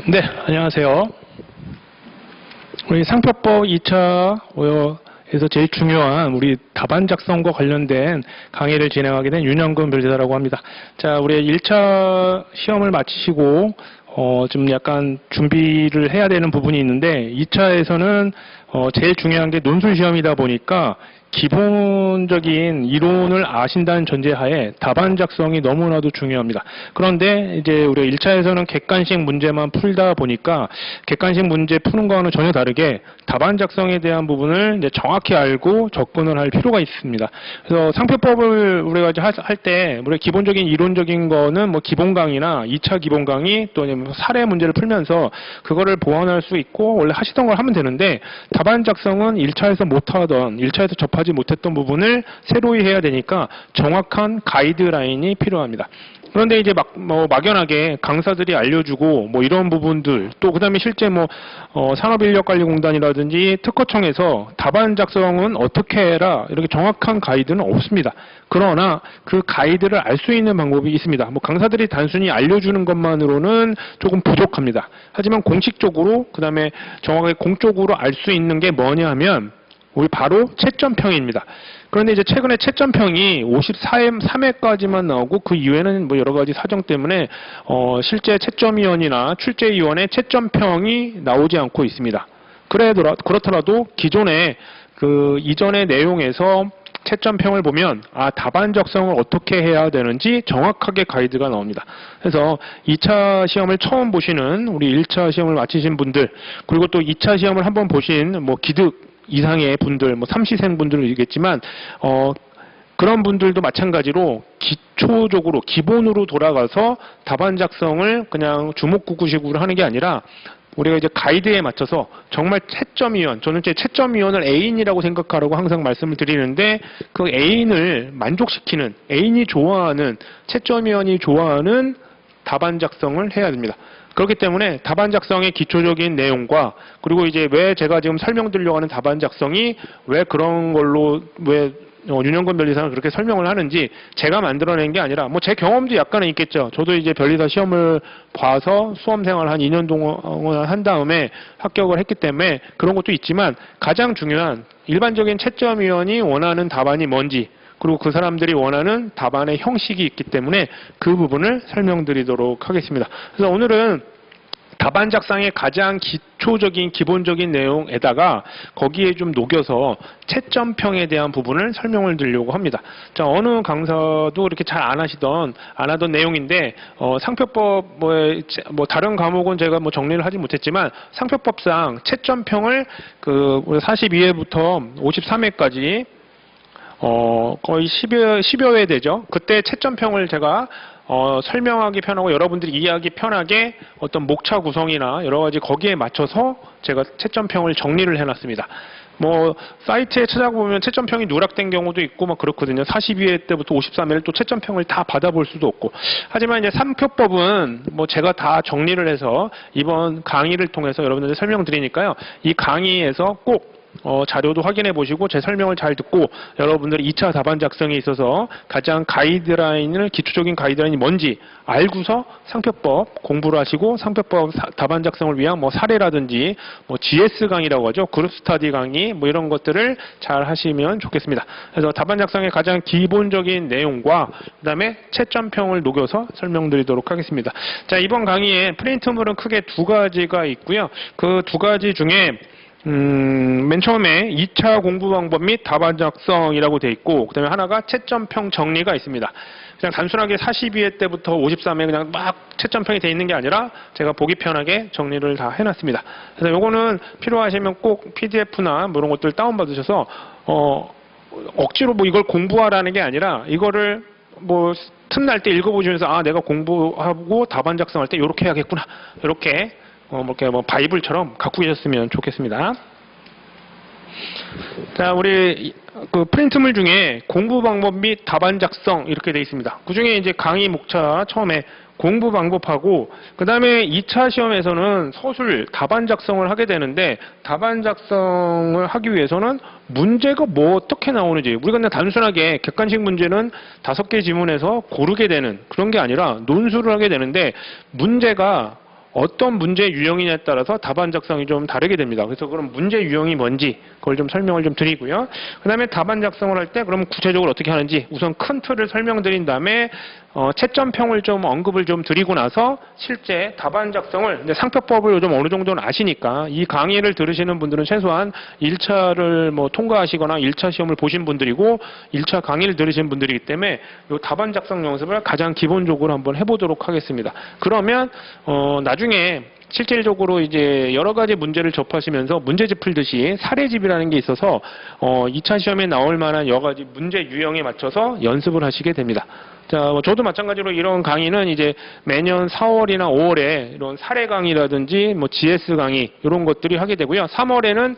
네, 안녕하세요. 우리 상표법 2차에서 제일 중요한 우리 답안 작성과 관련된 강의를 진행하게 된 윤영근 변리사라고 합니다. 자, 우리 1차 시험을 마치시고 좀 약간 준비를 해야 되는 부분이 있는데 2차에서는 제일 중요한 게 논술 시험이다 보니까 기본적인 이론을 아신다는 전제하에 답안 작성이 너무나도 중요합니다. 그런데 이제 우리가 1차에서는 객관식 문제만 풀다 보니까 객관식 문제 푸는 거와는 전혀 다르게 답안 작성에 대한 부분을 이제 정확히 알고 접근을 할 필요가 있습니다. 그래서 상표법을 우리가 이제 할 때 우리 기본적인 이론적인 거는 뭐 기본 강의나 2차 기본 강의 또 사례 문제를 풀면서 그거를 보완할 수 있고 원래 하시던 걸 하면 되는데 답안 작성은 1차에서 못하던 1차에서 접하지 못했던 부분을 새로이 해야 되니까 정확한 가이드라인이 필요합니다. 그런데 이제 막연하게 강사들이 알려주고 뭐 이런 부분들 또 그다음에 실제 산업인력관리공단이라든지 특허청에서 답안 작성은 어떻게 해라 이렇게 정확한 가이드는 없습니다. 그러나 그 가이드를 알 수 있는 방법이 있습니다. 강사들이 단순히 알려주는 것만으로는 조금 부족합니다. 하지만 공식적으로 그다음에 정확하게 공적으로 알 수 있는 게 뭐냐 하면 우리 바로 채점평입니다. 그런데 이제 최근에 채점평이 53회까지만 나오고 그 이후에는 뭐 여러 가지 사정 때문에 실제 채점위원이나 출제위원회 채점평이 나오지 않고 있습니다. 그렇더라도 기존에 이전의 내용에서 채점평을 보면 답안 작성을 어떻게 해야 되는지 정확하게 가이드가 나옵니다. 그래서 2차 시험을 처음 보시는 우리 1차 시험을 마치신 분들 그리고 또 2차 시험을 한번 보신 기득 이상의 분들, 삼시생 분들이겠지만 그런 분들도 마찬가지로 기초적으로 기본으로 돌아가서 답안 작성을 그냥 주먹구구식으로 하는 게 아니라 우리가 이제 가이드에 맞춰서 정말 채점위원, 저는 제 채점위원을 애인이라고 생각하라고 항상 말씀을 드리는데 그 애인을 만족시키는, 애인이 좋아하는, 채점위원이 좋아하는 답안 작성을 해야 됩니다. 그렇기 때문에 답안 작성의 기초적인 내용과 그리고 이제 왜 제가 지금 설명드리려고 하는 답안 작성이 왜 그런 걸로 윤영근 변리사는 그렇게 설명을 하는지 제가 만들어낸 게 아니라 제 경험도 약간은 있겠죠. 저도 이제 변리사 시험을 봐서 수험 생활 한 2년 동안 한 다음에 합격을 했기 때문에 그런 것도 있지만 가장 중요한 일반적인 채점위원이 원하는 답안이 뭔지 그리고 그 사람들이 원하는 답안의 형식이 있기 때문에 그 부분을 설명드리도록 하겠습니다. 그래서 오늘은 답안 작성의 가장 기초적인 기본적인 내용에다가 거기에 좀 녹여서 채점평에 대한 부분을 설명을 드리려고 합니다. 자, 어느 강사도 이렇게 잘 안 하던 내용인데 상표법 다른 과목은 제가 정리를 하지 못했지만 상표법상 채점평을 42회부터 53회까지 거의 10여 회 되죠. 그때 채점평을 제가 설명하기 편하고 여러분들이 이해하기 편하게 어떤 목차 구성이나 여러 가지 거기에 맞춰서 제가 채점평을 정리를 해놨습니다. 사이트에 찾아보면 채점평이 누락된 경우도 있고 그렇거든요. 42회 때부터 53회를 또 채점평을 다 받아볼 수도 없고. 하지만 이제 상표법은 제가 다 정리를 해서 이번 강의를 통해서 여러분들한테 설명드리니까요. 이 강의에서 꼭 자료도 확인해 보시고 제 설명을 잘 듣고 여러분들이 2차 답안 작성에 있어서 가장 기초적인 가이드라인이 뭔지 알고서 상표법 공부를 하시고 상표법 답안 작성을 위한 사례라든지 GS 강의라고 하죠. 그룹 스터디 강의 이런 것들을 잘 하시면 좋겠습니다. 그래서 답안 작성의 가장 기본적인 내용과 그다음에 채점평을 녹여서 설명드리도록 하겠습니다. 자, 이번 강의에 프린트물은 크게 두 가지가 있고요. 그 두 가지 중에 맨 처음에 2차 공부 방법 및 답안 작성이라고 되어 있고 그 다음에 하나가 채점평 정리가 있습니다. 그냥 단순하게 42회 때부터 53회 그냥 막 채점평이 되어 있는 게 아니라 제가 보기 편하게 정리를 다 해놨습니다. 그래서 요거는 필요하시면 꼭 PDF나 이런 것들 다운받으셔서 억지로 이걸 공부하라는 게 아니라 이거를 틈날 때 읽어보시면서 내가 공부하고 답안 작성할 때 이렇게 해야겠구나 이렇게 바이블처럼 갖고 계셨으면 좋겠습니다. 자, 우리 프린트물 중에 공부 방법 및 답안 작성 이렇게 되어 있습니다. 그 중에 이제 강의 목차 처음에 공부 방법하고 그 다음에 2차 시험에서는 서술 답안 작성을 하게 되는데 답안 작성을 하기 위해서는 문제가 어떻게 나오는지 우리가 그냥 단순하게 객관식 문제는 5개 지문에서 고르게 되는 그런 게 아니라 논술을 하게 되는데 문제가 어떤 문제 유형이냐에 따라서 답안 작성이 좀 다르게 됩니다. 그래서 그럼 문제 유형이 뭔지 그걸 좀 설명을 좀 드리고요. 그 다음에 답안 작성을 할 때 그럼 구체적으로 어떻게 하는지 우선 큰 틀을 설명드린 다음에 채점평을 좀 언급을 좀 드리고 나서 실제 답안 작성을 이제 상표법을 요즘 어느 정도는 아시니까 이 강의를 들으시는 분들은 최소한 1차를 뭐 통과하시거나 1차 시험을 보신 분들이고 1차 강의를 들으신 분들이기 때문에 이 답안 작성 연습을 가장 기본적으로 한번 해보도록 하겠습니다. 그러면 나중에 실질적으로 이제 여러 가지 문제를 접하시면서 문제집 풀듯이 사례집이라는 게 있어서 2차 시험에 나올 만한 여러 가지 문제 유형에 맞춰서 연습을 하시게 됩니다. 자, 저도 마찬가지로 이런 강의는 이제 매년 4월이나 5월에 이런 사례 강의라든지 뭐 GS 강의 이런 것들이 하게 되고요. 3월에는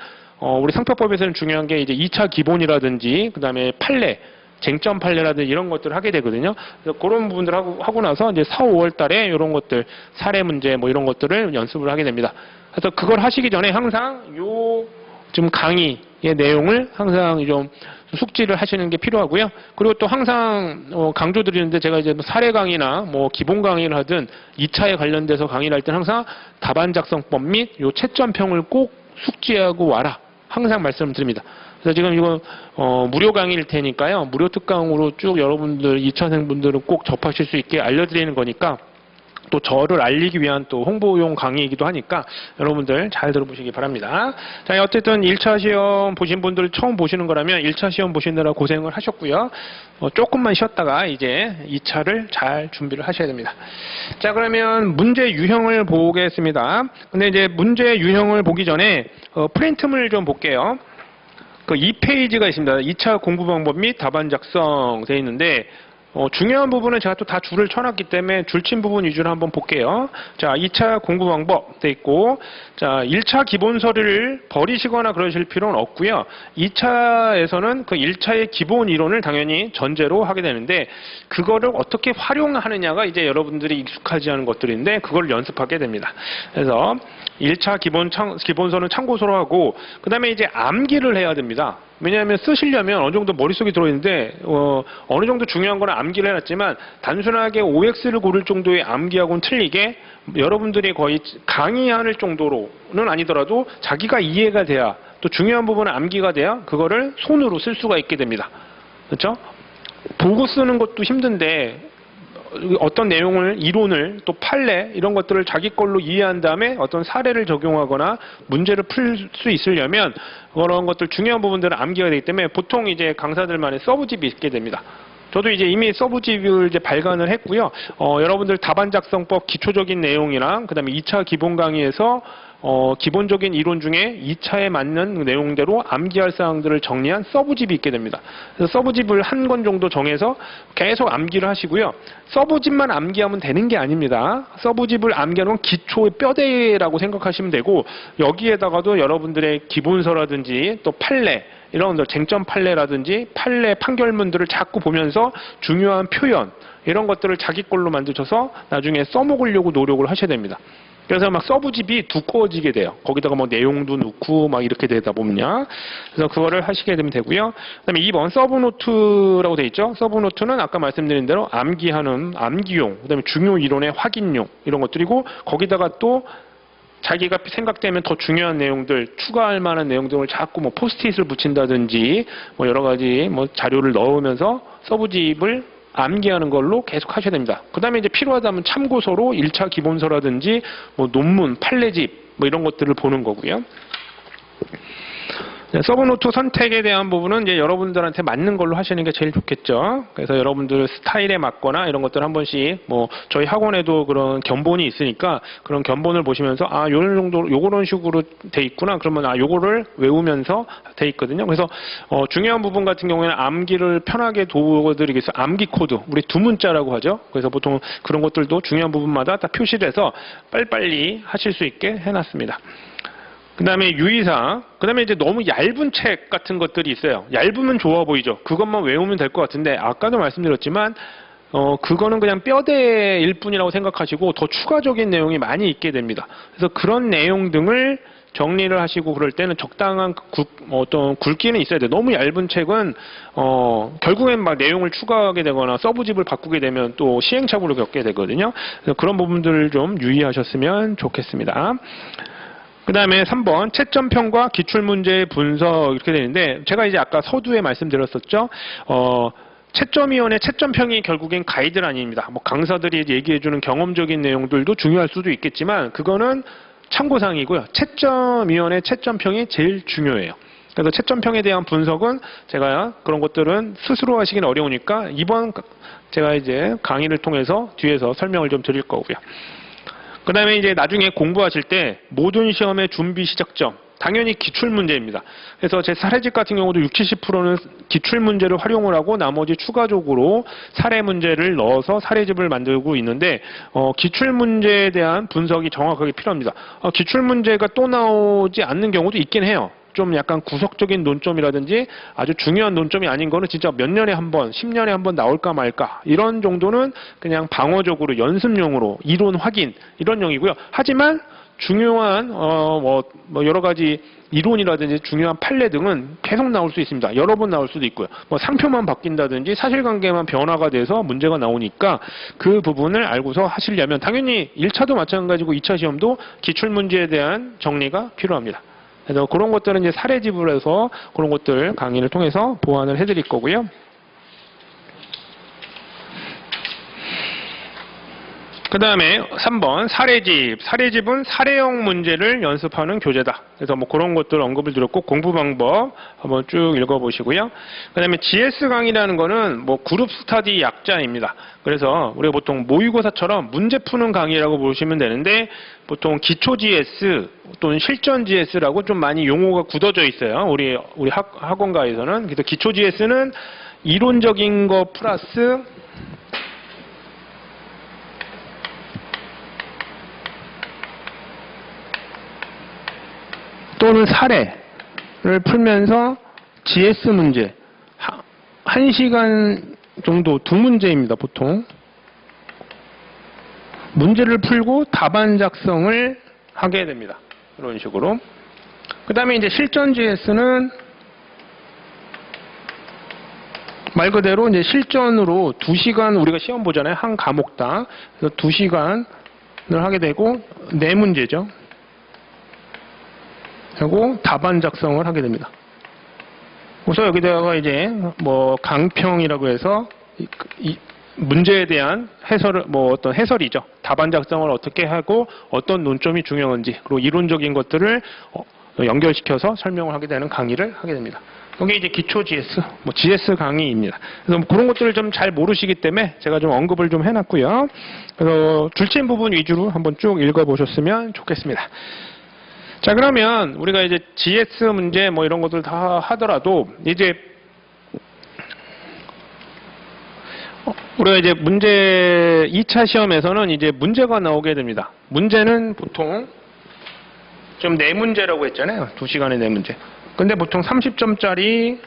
우리 상표법에서는 중요한 게 이제 2차 기본이라든지 그다음에 판례 쟁점 판례라든지 이런 것들을 하게 되거든요. 그래서 그런 부분들 하고 나서 이제 4, 5월 달에 이런 것들, 사례 문제 뭐 이런 것들을 연습을 하게 됩니다. 그래서 그걸 하시기 전에 항상 좀 강의의 내용을 항상 좀 숙지를 하시는 게 필요하고요. 그리고 또 항상 강조드리는데 제가 이제 사례 강의나 뭐 기본 강의를 하든 2차에 관련돼서 강의를 할 때는 항상 답안 작성법 및 요 채점평을 꼭 숙지하고 와라. 항상 말씀드립니다. 그래서 지금 이거 무료 강의일 테니까요. 무료 특강으로 쭉 여러분들 2차생분들은 꼭 접하실 수 있게 알려드리는 거니까 또 저를 알리기 위한 또 홍보용 강의이기도 하니까 여러분들 잘 들어보시기 바랍니다. 자, 어쨌든 1차 시험 보신 분들 처음 보시는 거라면 1차 시험 보시느라 고생을 하셨고요. 조금만 쉬었다가 이제 2차를 잘 준비를 하셔야 됩니다. 자, 그러면 문제 유형을 보겠습니다. 근데 이제 문제 유형을 보기 전에 프린트물 좀 볼게요. 그 2페이지가 있습니다. 2차 공부 방법 및 답안 작성 되어 있는데 중요한 부분은 제가 또 다 줄을 쳐놨기 때문에 줄친 부분 위주로 한번 볼게요. 자, 2차 공부 방법 돼 있고, 자, 1차 기본 서류를 버리시거나 그러실 필요는 없고요. 2차에서는 그 1차의 기본 이론을 당연히 전제로 하게 되는데, 그거를 어떻게 활용하느냐가 이제 여러분들이 익숙하지 않은 것들인데, 그걸 연습하게 됩니다. 그래서 1차 기본서는 참고서로 하고, 그 다음에 이제 암기를 해야 됩니다. 왜냐하면 쓰시려면 어느 정도 머릿속에 들어있는데 어느 정도 중요한 거는 암기를 해놨지만 단순하게 OX를 고를 정도의 암기하고는 틀리게 여러분들이 거의 강의할 정도로는 아니더라도 자기가 이해가 돼야 또 중요한 부분은 암기가 돼야 그거를 손으로 쓸 수가 있게 됩니다. 그렇죠? 보고 쓰는 것도 힘든데 어떤 내용을, 이론을, 또 판례 이런 것들을 자기 걸로 이해한 다음에 어떤 사례를 적용하거나 문제를 풀 수 있으려면 그런 것들 중요한 부분들은 암기가 되기 때문에 보통 이제 강사들만의 서브집이 있게 됩니다. 저도 이제 이미 서브집을 이제 발간을 했고요. 여러분들 답안 작성법 기초적인 내용이랑 그다음에 2차 기본 강의에서 기본적인 이론 중에 2차에 맞는 내용대로 암기할 사항들을 정리한 서브집이 있게 됩니다. 그래서 서브집을 한 권 정도 정해서 계속 암기를 하시고요. 서브집만 암기하면 되는 게 아닙니다. 서브집을 암기하는 건 기초의 뼈대라고 생각하시면 되고 여기에다가도 여러분들의 기본서라든지 또 판례 이런 쟁점 판례라든지 판례 판결문들을 자꾸 보면서 중요한 표현 이런 것들을 자기 걸로 만드셔서 나중에 써먹으려고 노력을 하셔야 됩니다. 그래서 막 서브집이 두꺼워지게 돼요. 거기다가 뭐 내용도 넣고 막 이렇게 되다 보면요. 그래서 그거를 하시게 되면 되고요. 그다음에 2번 서브노트라고 돼 있죠. 서브노트는 아까 말씀드린 대로 암기하는 암기용, 그다음에 중요 이론의 확인용 이런 것들이고 거기다가 또 자기가 생각되면 더 중요한 내용들, 추가할 만한 내용들을 자꾸 뭐 포스트잇을 붙인다든지 뭐 여러 가지 뭐 자료를 넣으면서 서브집을 암기하는 걸로 계속 하셔야 됩니다. 그 다음에 이제 필요하다면 참고서로 1차 기본서라든지 뭐 논문, 판례집 뭐 이런 것들을 보는 거고요. 서브노트 선택에 대한 부분은 이제 여러분들한테 맞는 걸로 하시는 게 제일 좋겠죠. 그래서 여러분들 스타일에 맞거나 이런 것들 한 번씩 뭐 저희 학원에도 그런 견본이 있으니까 그런 견본을 보시면서 아, 요런 정도 요런 식으로 돼 있구나. 그러면 아, 요거를 외우면서 돼 있거든요. 그래서 중요한 부분 같은 경우에는 암기를 편하게 도와드리기 위해서 암기 코드, 우리 두 문자라고 하죠. 그래서 보통 그런 것들도 중요한 부분마다 다 표시를 해서 빨리빨리 하실 수 있게 해놨습니다. 그 다음에 유의사항, 그 다음에 이제 너무 얇은 책 같은 것들이 있어요. 얇으면 좋아 보이죠. 그것만 외우면 될 것 같은데 아까도 말씀드렸지만 그거는 그냥 뼈대일 뿐이라고 생각하시고 더 추가적인 내용이 많이 있게 됩니다. 그래서 그런 내용 등을 정리를 하시고 그럴 때는 적당한 어떤 굵기는 있어야 돼요. 너무 얇은 책은 결국엔 막 내용을 추가하게 되거나 서브집을 바꾸게 되면 또 시행착오를 겪게 되거든요. 그래서 그런 부분들을 좀 유의하셨으면 좋겠습니다. 그 다음에 3번 채점평과 기출문제의 분석 이렇게 되는데 제가 이제 아까 서두에 말씀드렸었죠. 채점위원회 채점평이 결국엔 가이드라인입니다. 뭐 강사들이 얘기해주는 경험적인 내용들도 중요할 수도 있겠지만 그거는 참고사항이고요. 채점위원회 채점평이 제일 중요해요. 그래서 채점평에 대한 분석은 제가 그런 것들은 스스로 하시기는 어려우니까 이번 제가 이제 강의를 통해서 뒤에서 설명을 좀 드릴 거고요. 그 다음에 이제 나중에 공부하실 때 모든 시험의 준비 시작점 당연히 기출문제입니다. 그래서 제 사례집 같은 경우도 60, 70%는 기출문제를 활용을 하고 나머지 추가적으로 사례문제를 넣어서 사례집을 만들고 있는데 기출문제에 대한 분석이 정확하게 필요합니다. 기출문제가 또 나오지 않는 경우도 있긴 해요. 좀 약간 구석적인 논점이라든지 아주 중요한 논점이 아닌 거는 진짜 몇 년에 한 번, 10년에 한 번 나올까 말까 이런 정도는 그냥 방어적으로 연습용으로 이론 확인 이런 용이고요. 하지만 중요한 여러 가지 이론이라든지 중요한 판례 등은 계속 나올 수 있습니다. 여러 번 나올 수도 있고요. 뭐 상표만 바뀐다든지 사실관계만 변화가 돼서 문제가 나오니까 그 부분을 알고서 하시려면 당연히 1차도 마찬가지고 2차 시험도 기출문제에 대한 정리가 필요합니다. 그래서 그런 것들은 이제 사례집을 해서 그런 것들 강의를 통해서 보완을 해드릴 거고요. 그 다음에 3번 사례집. 사례집은 사례형 문제를 연습하는 교재다. 그래서 뭐 그런 것들 언급을 드렸고 공부 방법 한번 쭉 읽어보시고요. 그 다음에 GS 강의라는 거는 뭐 그룹 스터디 약자입니다. 그래서 우리가 보통 모의고사처럼 문제 푸는 강의라고 보시면 되는데 보통 기초 GS 또는 실전 GS라고 좀 많이 용어가 굳어져 있어요. 우리 학원가에서는. 그래서 기초 GS는 이론적인 거 플러스 또는 사례를 풀면서 GS 문제 1시간 정도 2문제입니다. 보통 문제를 풀고 답안 작성을 하게 됩니다. 이런 식으로. 그 다음에 이제 실전 GS는 말 그대로 이제 실전으로 2시간 우리가 시험 보잖아요. 한 과목당. 그래서 2시간을 하게 되고 4문제죠. 하고 답안 작성을 하게 됩니다. 그래서 여기다가 이제 뭐 강평이라고 해서 이 문제에 대한 해설을 뭐 어떤 해설이죠. 답안 작성을 어떻게 하고 어떤 논점이 중요한지 그리고 이론적인 것들을 연결시켜서 설명을 하게 되는 강의를 하게 됩니다. 이게 이제 기초 GS, 뭐 GS 강의입니다. 그래서 뭐 그런 것들을 좀 잘 모르시기 때문에 제가 좀 언급을 좀 해놨고요. 그래서 줄친 부분 위주로 한번 쭉 읽어보셨으면 좋겠습니다. 자, 그러면 우리가 이제 GS 문제 뭐 이런 것들 다 하더라도 이제 우리가 이제 문제 2차 시험에서는 이제 문제가 나오게 됩니다. 문제는 보통 좀 4문제라고 했잖아요. 2시간에 4문제. 근데 보통 30점짜리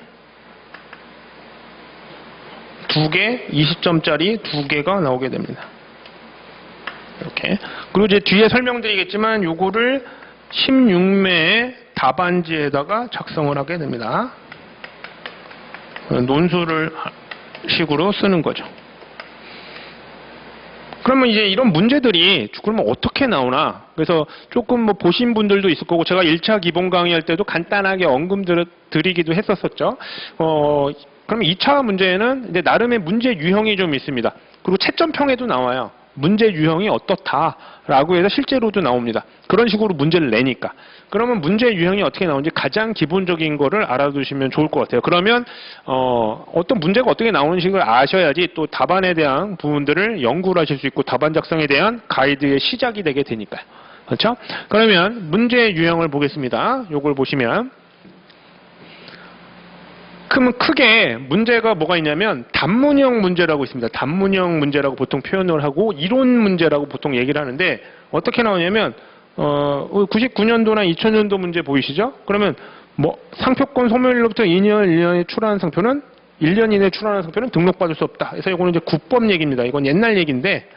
2개, 20점짜리 2개가 나오게 됩니다. 이렇게. 그리고 이제 뒤에 설명드리겠지만 요거를 16매의 답안지에다가 작성을 하게 됩니다. 논술을 식으로 쓰는 거죠. 그러면 이제 이런 문제들이 그러면 어떻게 나오나? 그래서 조금 뭐 보신 분들도 있을 거고 제가 1차 기본 강의할 때도 간단하게 언급드리기도 했었었죠. 그럼 2차 문제에는 이제 나름의 문제 유형이 좀 있습니다. 그리고 채점평에도 나와요. 문제 유형이 어떻다라고 해서 실제로도 나옵니다. 그런 식으로 문제를 내니까. 그러면 문제 유형이 어떻게 나오는지 가장 기본적인 거를 알아두시면 좋을 것 같아요. 그러면 어떤 문제가 어떻게 나오는지 를 아셔야지 또 답안에 대한 부분들을 연구를 하실 수 있고 답안 작성에 대한 가이드의 시작이 되게 되니까요. 그렇죠? 그러면 문제 유형을 보겠습니다. 요걸 보시면 그러면 크게 문제가 뭐가 있냐면 단문형 문제라고 있습니다. 단문형 문제라고 보통 표현을 하고 이론 문제라고 보통 얘기를 하는데 어떻게 나오냐면 99년도나 2000년도 문제 보이시죠? 그러면 뭐 상표권 소멸일로부터 2년, 1년에 출하한 상표는 1년 이내에 출원한 상표는 등록받을 수 없다. 그래서 이거는 이제 국법 얘기입니다. 이건 옛날 얘기인데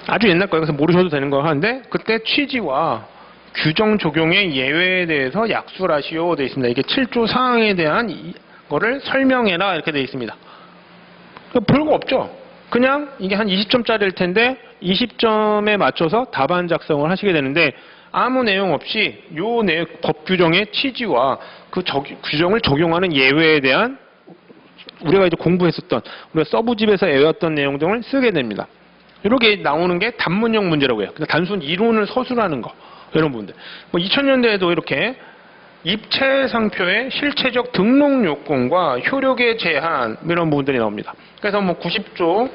아주 옛날 거예요. 그래서 모르셔도 되는 거 하는데 그때 취지와 규정 적용의 예외에 대해서 약술하시오 되어 있습니다. 이게 7조 사항에 대한 거를 설명해라 이렇게 되어 있습니다. 별거 없죠. 그냥 이게 한 20점짜리일 텐데 20점에 맞춰서 답안 작성을 하시게 되는데 아무 내용 없이 요 법 규정의 취지와 그 규정을 적용하는 예외에 대한 우리가 이제 공부했었던 우리가 서부집에서 외웠던 내용 등을 쓰게 됩니다. 이렇게 나오는 게 단문형 문제라고 해요. 그러니까 단순 이론을 서술하는 거 이런 부분들. 뭐 2000년대에도 이렇게 입체 상표의 실체적 등록 요건과 효력의 제한 이런 부분들이 나옵니다. 그래서 뭐 90조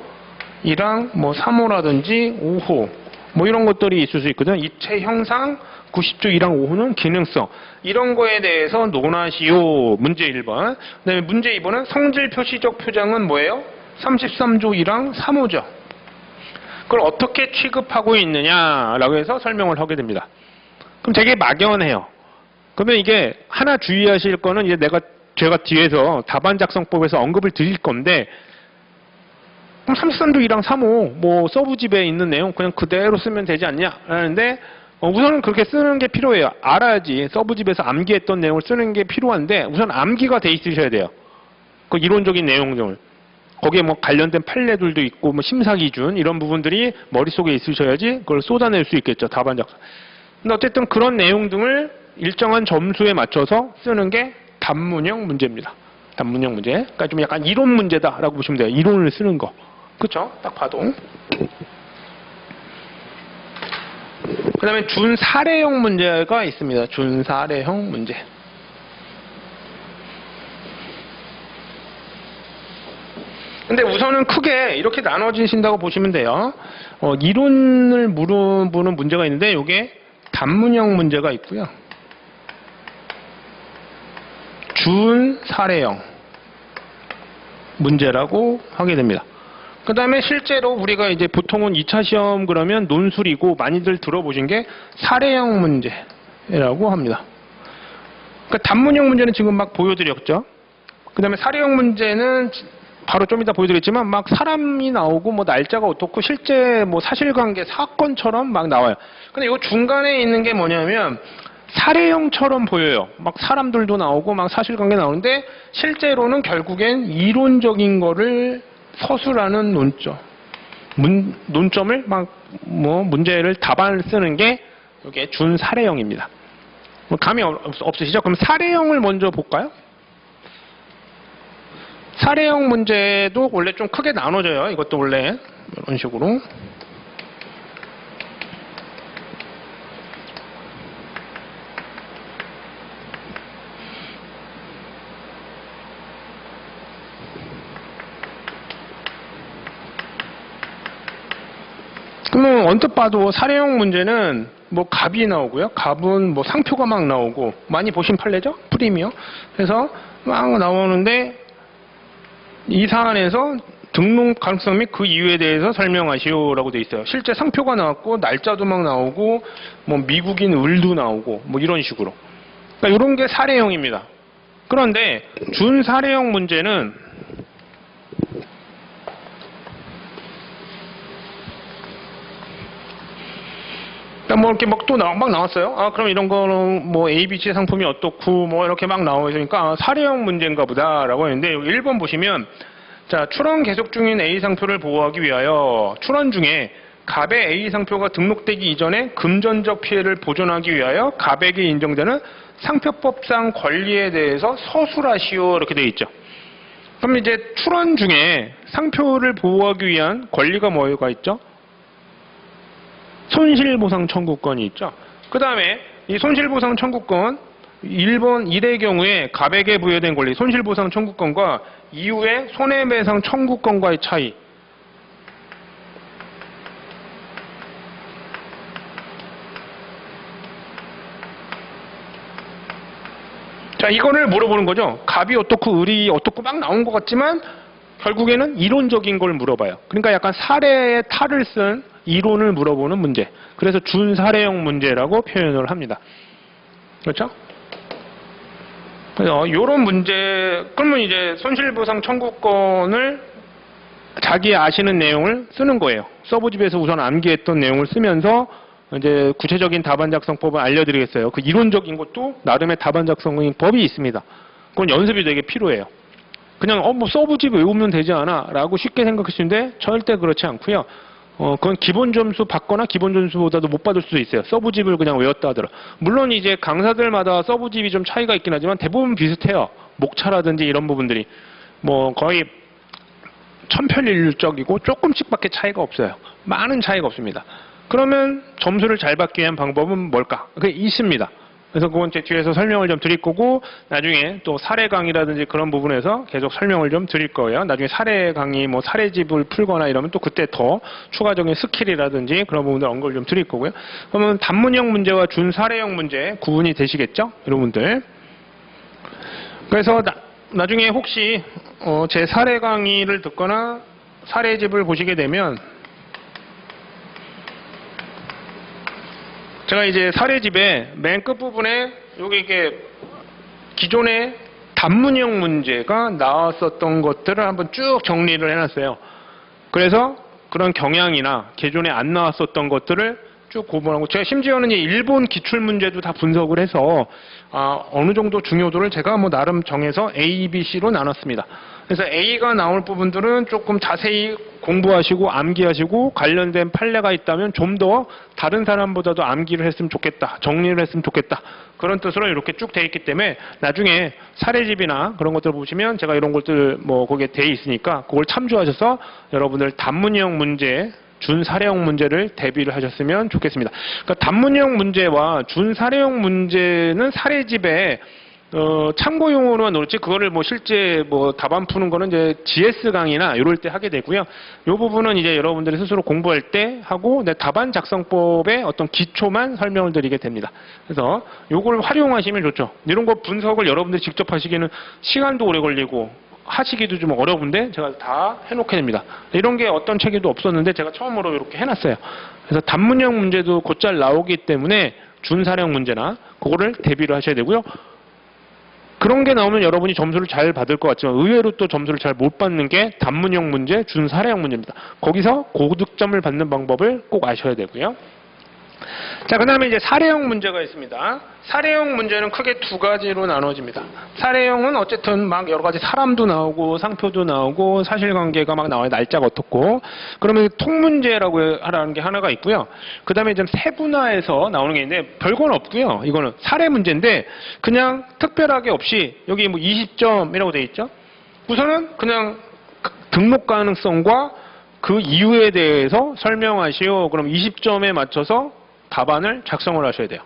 1항 뭐 3호라든지 5호 뭐 이런 것들이 있을 수 있거든요. 입체 형상 90조 1항 5호는 기능성 이런 거에 대해서 논하시오. 문제 1번. 그다음에 문제 2번은 성질 표시적 표장은 뭐예요? 33조 1항 3호죠. 그걸 어떻게 취급하고 있느냐라고 해서 설명을 하게 됩니다. 그럼 되게 막연해요. 그러면 이게 하나 주의하실 거는 이제 제가 뒤에서 답안 작성법에서 언급을 드릴 건데 그럼 33조 1항 3호 뭐 서부집에 있는 내용 그냥 그대로 쓰면 되지 않냐 라는데 우선은 그렇게 쓰는 게 필요해요. 알아야지 서부집에서 암기했던 내용을 쓰는 게 필요한데 우선 암기가 돼 있으셔야 돼요. 그 이론적인 내용들 거기에 뭐 관련된 판례들도 있고 뭐 심사 기준 이런 부분들이 머릿속에 있으셔야지 그걸 쏟아낼 수 있겠죠. 답안 작성. 근데 어쨌든 그런 내용 등을 일정한 점수에 맞춰서 쓰는 게 단문형 문제입니다. 단문형 문제. 그러니까 좀 약간 이론 문제다라고 보시면 돼요. 이론을 쓰는 거. 그렇죠? 딱 봐도. 그 다음에 준사례형 문제가 있습니다. 준사례형 문제. 근데 우선은 크게 이렇게 나눠지신다고 보시면 돼요. 이론을 물어보는 문제가 있는데 이게 단문형 문제가 있고요. 준사례형 문제라고 하게 됩니다. 그 다음에 실제로 우리가 이제 보통은 2차 시험 그러면 논술이고 많이들 들어보신 게 사례형 문제라고 합니다. 그러니까 단문형 문제는 지금 막 보여드렸죠. 그 다음에 사례형 문제는 바로 좀 이따 보여드리겠지만 막 사람이 나오고 뭐 날짜가 어떻고 실제 뭐 사실관계 사건처럼 막 나와요. 근데 이 중간에 있는 게 뭐냐면 사례형처럼 보여요. 막 사람들도 나오고 막 사실관계 나오는데 실제로는 결국엔 이론적인 거를 서술하는 논점. 논점을 막 뭐 문제를 답안을 쓰는 게 이게 준사례형입니다. 감이 없으시죠? 그럼 사례형을 먼저 볼까요? 사례형 문제도 원래 좀 크게 나눠져요. 이것도 원래 이런 식으로. 그러면 언뜻 봐도 사례형 문제는 뭐 갑이 나오고요. 갑은 뭐 상표가 막 나오고 많이 보신 판례죠? 프리미어. 그래서 막 나오는데 이 사안에서 등록 가능성 및 그 이유에 대해서 설명하시오라고 돼 있어요. 실제 상표가 나왔고 날짜도 막 나오고 뭐 미국인 을도 나오고 뭐 이런 식으로. 그러니까 이런 게 사례형입니다. 그런데 준사례형 문제는 뭐 이렇게 막 또 막 나왔어요. 아, 그럼 이런 거는 뭐 A, B, C 상품이 어떻고 뭐 이렇게 막 나오니까 사례형 문제인가 보다라고 했는데 1번 보시면 자, 출원 계속 중인 A 상표를 보호하기 위하여 출원 중에 갑의 A 상표가 등록되기 이전에 금전적 피해를 보존하기 위하여 갑에게 인정되는 상표법상 권리에 대해서 서술하시오 이렇게 되어 있죠. 그럼 이제 출원 중에 상표를 보호하기 위한 권리가 뭐가 있죠? 손실보상 청구권이 있죠. 그 다음에 이 손실보상 청구권 1번 1의 경우에 갑에게 부여된 권리 손실보상 청구권과 이후에 손해배상 청구권과의 차이. 자, 이거를 물어보는 거죠. 갑이 어떻고 을이 어떻고 막 나온 것 같지만 결국에는 이론적인 걸 물어봐요. 그러니까 약간 사례의 탈을 쓴 이론을 물어보는 문제. 그래서 준사례형 문제라고 표현을 합니다. 그렇죠? 그래서 이런 문제, 그러면 이제 손실보상 청구권을 자기 아시는 내용을 쓰는 거예요. 서브집에서 우선 암기했던 내용을 쓰면서 이제 구체적인 답안 작성법을 알려드리겠어요. 그 이론적인 것도 나름의 답안 작성의 법이 있습니다. 그건 연습이 되게 필요해요. 그냥 뭐 서브집 외우면 되지 않아 라고 쉽게 생각하시는데 절대 그렇지 않고요. 그건 기본 점수 받거나 기본 점수보다도 못 받을 수도 있어요. 서브집을 그냥 외웠다 하더라. 물론 이제 강사들마다 서브집이 좀 차이가 있긴 하지만 대부분 비슷해요. 목차라든지 이런 부분들이 뭐 거의 천편일률적이고 조금씩밖에 차이가 없어요. 많은 차이가 없습니다. 그러면 점수를 잘 받기 위한 방법은 뭘까? 그게 있습니다. 그래서 그건 제 뒤에서 설명을 좀 드릴 거고, 나중에 또 사례 강의라든지 그런 부분에서 계속 설명을 좀 드릴 거예요. 나중에 사례 강의, 뭐 사례집을 풀거나 이러면 또 그때 더 추가적인 스킬이라든지 그런 부분들 언급을 좀 드릴 거고요. 그러면 단문형 문제와 준사례형 문제 구분이 되시겠죠? 여러분들. 그래서 나중에 혹시 제 사례 강의를 듣거나 사례집을 보시게 되면 제가 이제 사례집에 맨 끝부분에 여기 이게 기존에 단문형 문제가 나왔었던 것들을 한번 쭉 정리를 해놨어요. 그래서 그런 경향이나 기존에 안 나왔었던 것들을 쭉 구분하고, 제가 심지어는 이 일본 기출 문제도 다 분석을 해서 어느 정도 중요도를 제가 뭐 나름 정해서 A, B, C로 나눴습니다. 그래서 A가 나올 부분들은 조금 자세히 공부하시고 암기하시고 관련된 판례가 있다면 좀 더 다른 사람보다도 암기를 했으면 좋겠다, 정리를 했으면 좋겠다, 그런 뜻으로 이렇게 쭉 돼 있기 때문에 나중에 사례집이나 그런 것들 보시면 제가 이런 것들 뭐 거기에 돼 있으니까 그걸 참조하셔서 여러분들 단문형 문제, 준사례형 문제를 대비를 하셨으면 좋겠습니다. 그러니까 단문형 문제와 준사례형 문제는 사례집에 참고용으로만 놓을지, 그거를 뭐 실제 뭐 답안 푸는 거는 이제 GS 강의나 이럴 때 하게 되고요. 이 부분은 이제 여러분들이 스스로 공부할 때 하고 답안 작성법의 어떤 기초만 설명을 드리게 됩니다. 그래서 요걸 활용하시면 좋죠. 이런 거 분석을 여러분들이 직접 하시기는 시간도 오래 걸리고 하시기도 좀 어려운데 제가 다 해놓게 됩니다. 이런 게 어떤 책에도 없었는데 제가 처음으로 이렇게 해놨어요. 그래서 단문형 문제도 곧잘 나오기 때문에 준사례형 문제나 그거를 대비를 하셔야 되고요. 그런 게 나오면 여러분이 점수를 잘 받을 것 같지만 의외로 또 점수를 잘 못 받는 게 단문형 문제, 준사례형 문제입니다. 거기서 고득점을 받는 방법을 꼭 아셔야 되고요. 자, 그 다음에 이제 사례형 문제가 있습니다. 사례형 문제는 크게 두 가지로 나눠집니다. 사례형은 어쨌든 막 여러 가지 사람도 나오고 상표도 나오고 사실관계가 막 나와요. 날짜가 어떻고. 그러면 통문제라고 하라는 게 하나가 있고요. 그 다음에 좀 세분화해서 나오는 게 있는데 별건 없고요. 이거는 사례 문제인데 그냥 특별하게 없이 여기 뭐 20점이라고 되어 있죠. 우선은 그냥 등록 가능성과 그 이유에 대해서 설명하시오. 그럼 20점에 맞춰서 답안을 작성을 하셔야 돼요.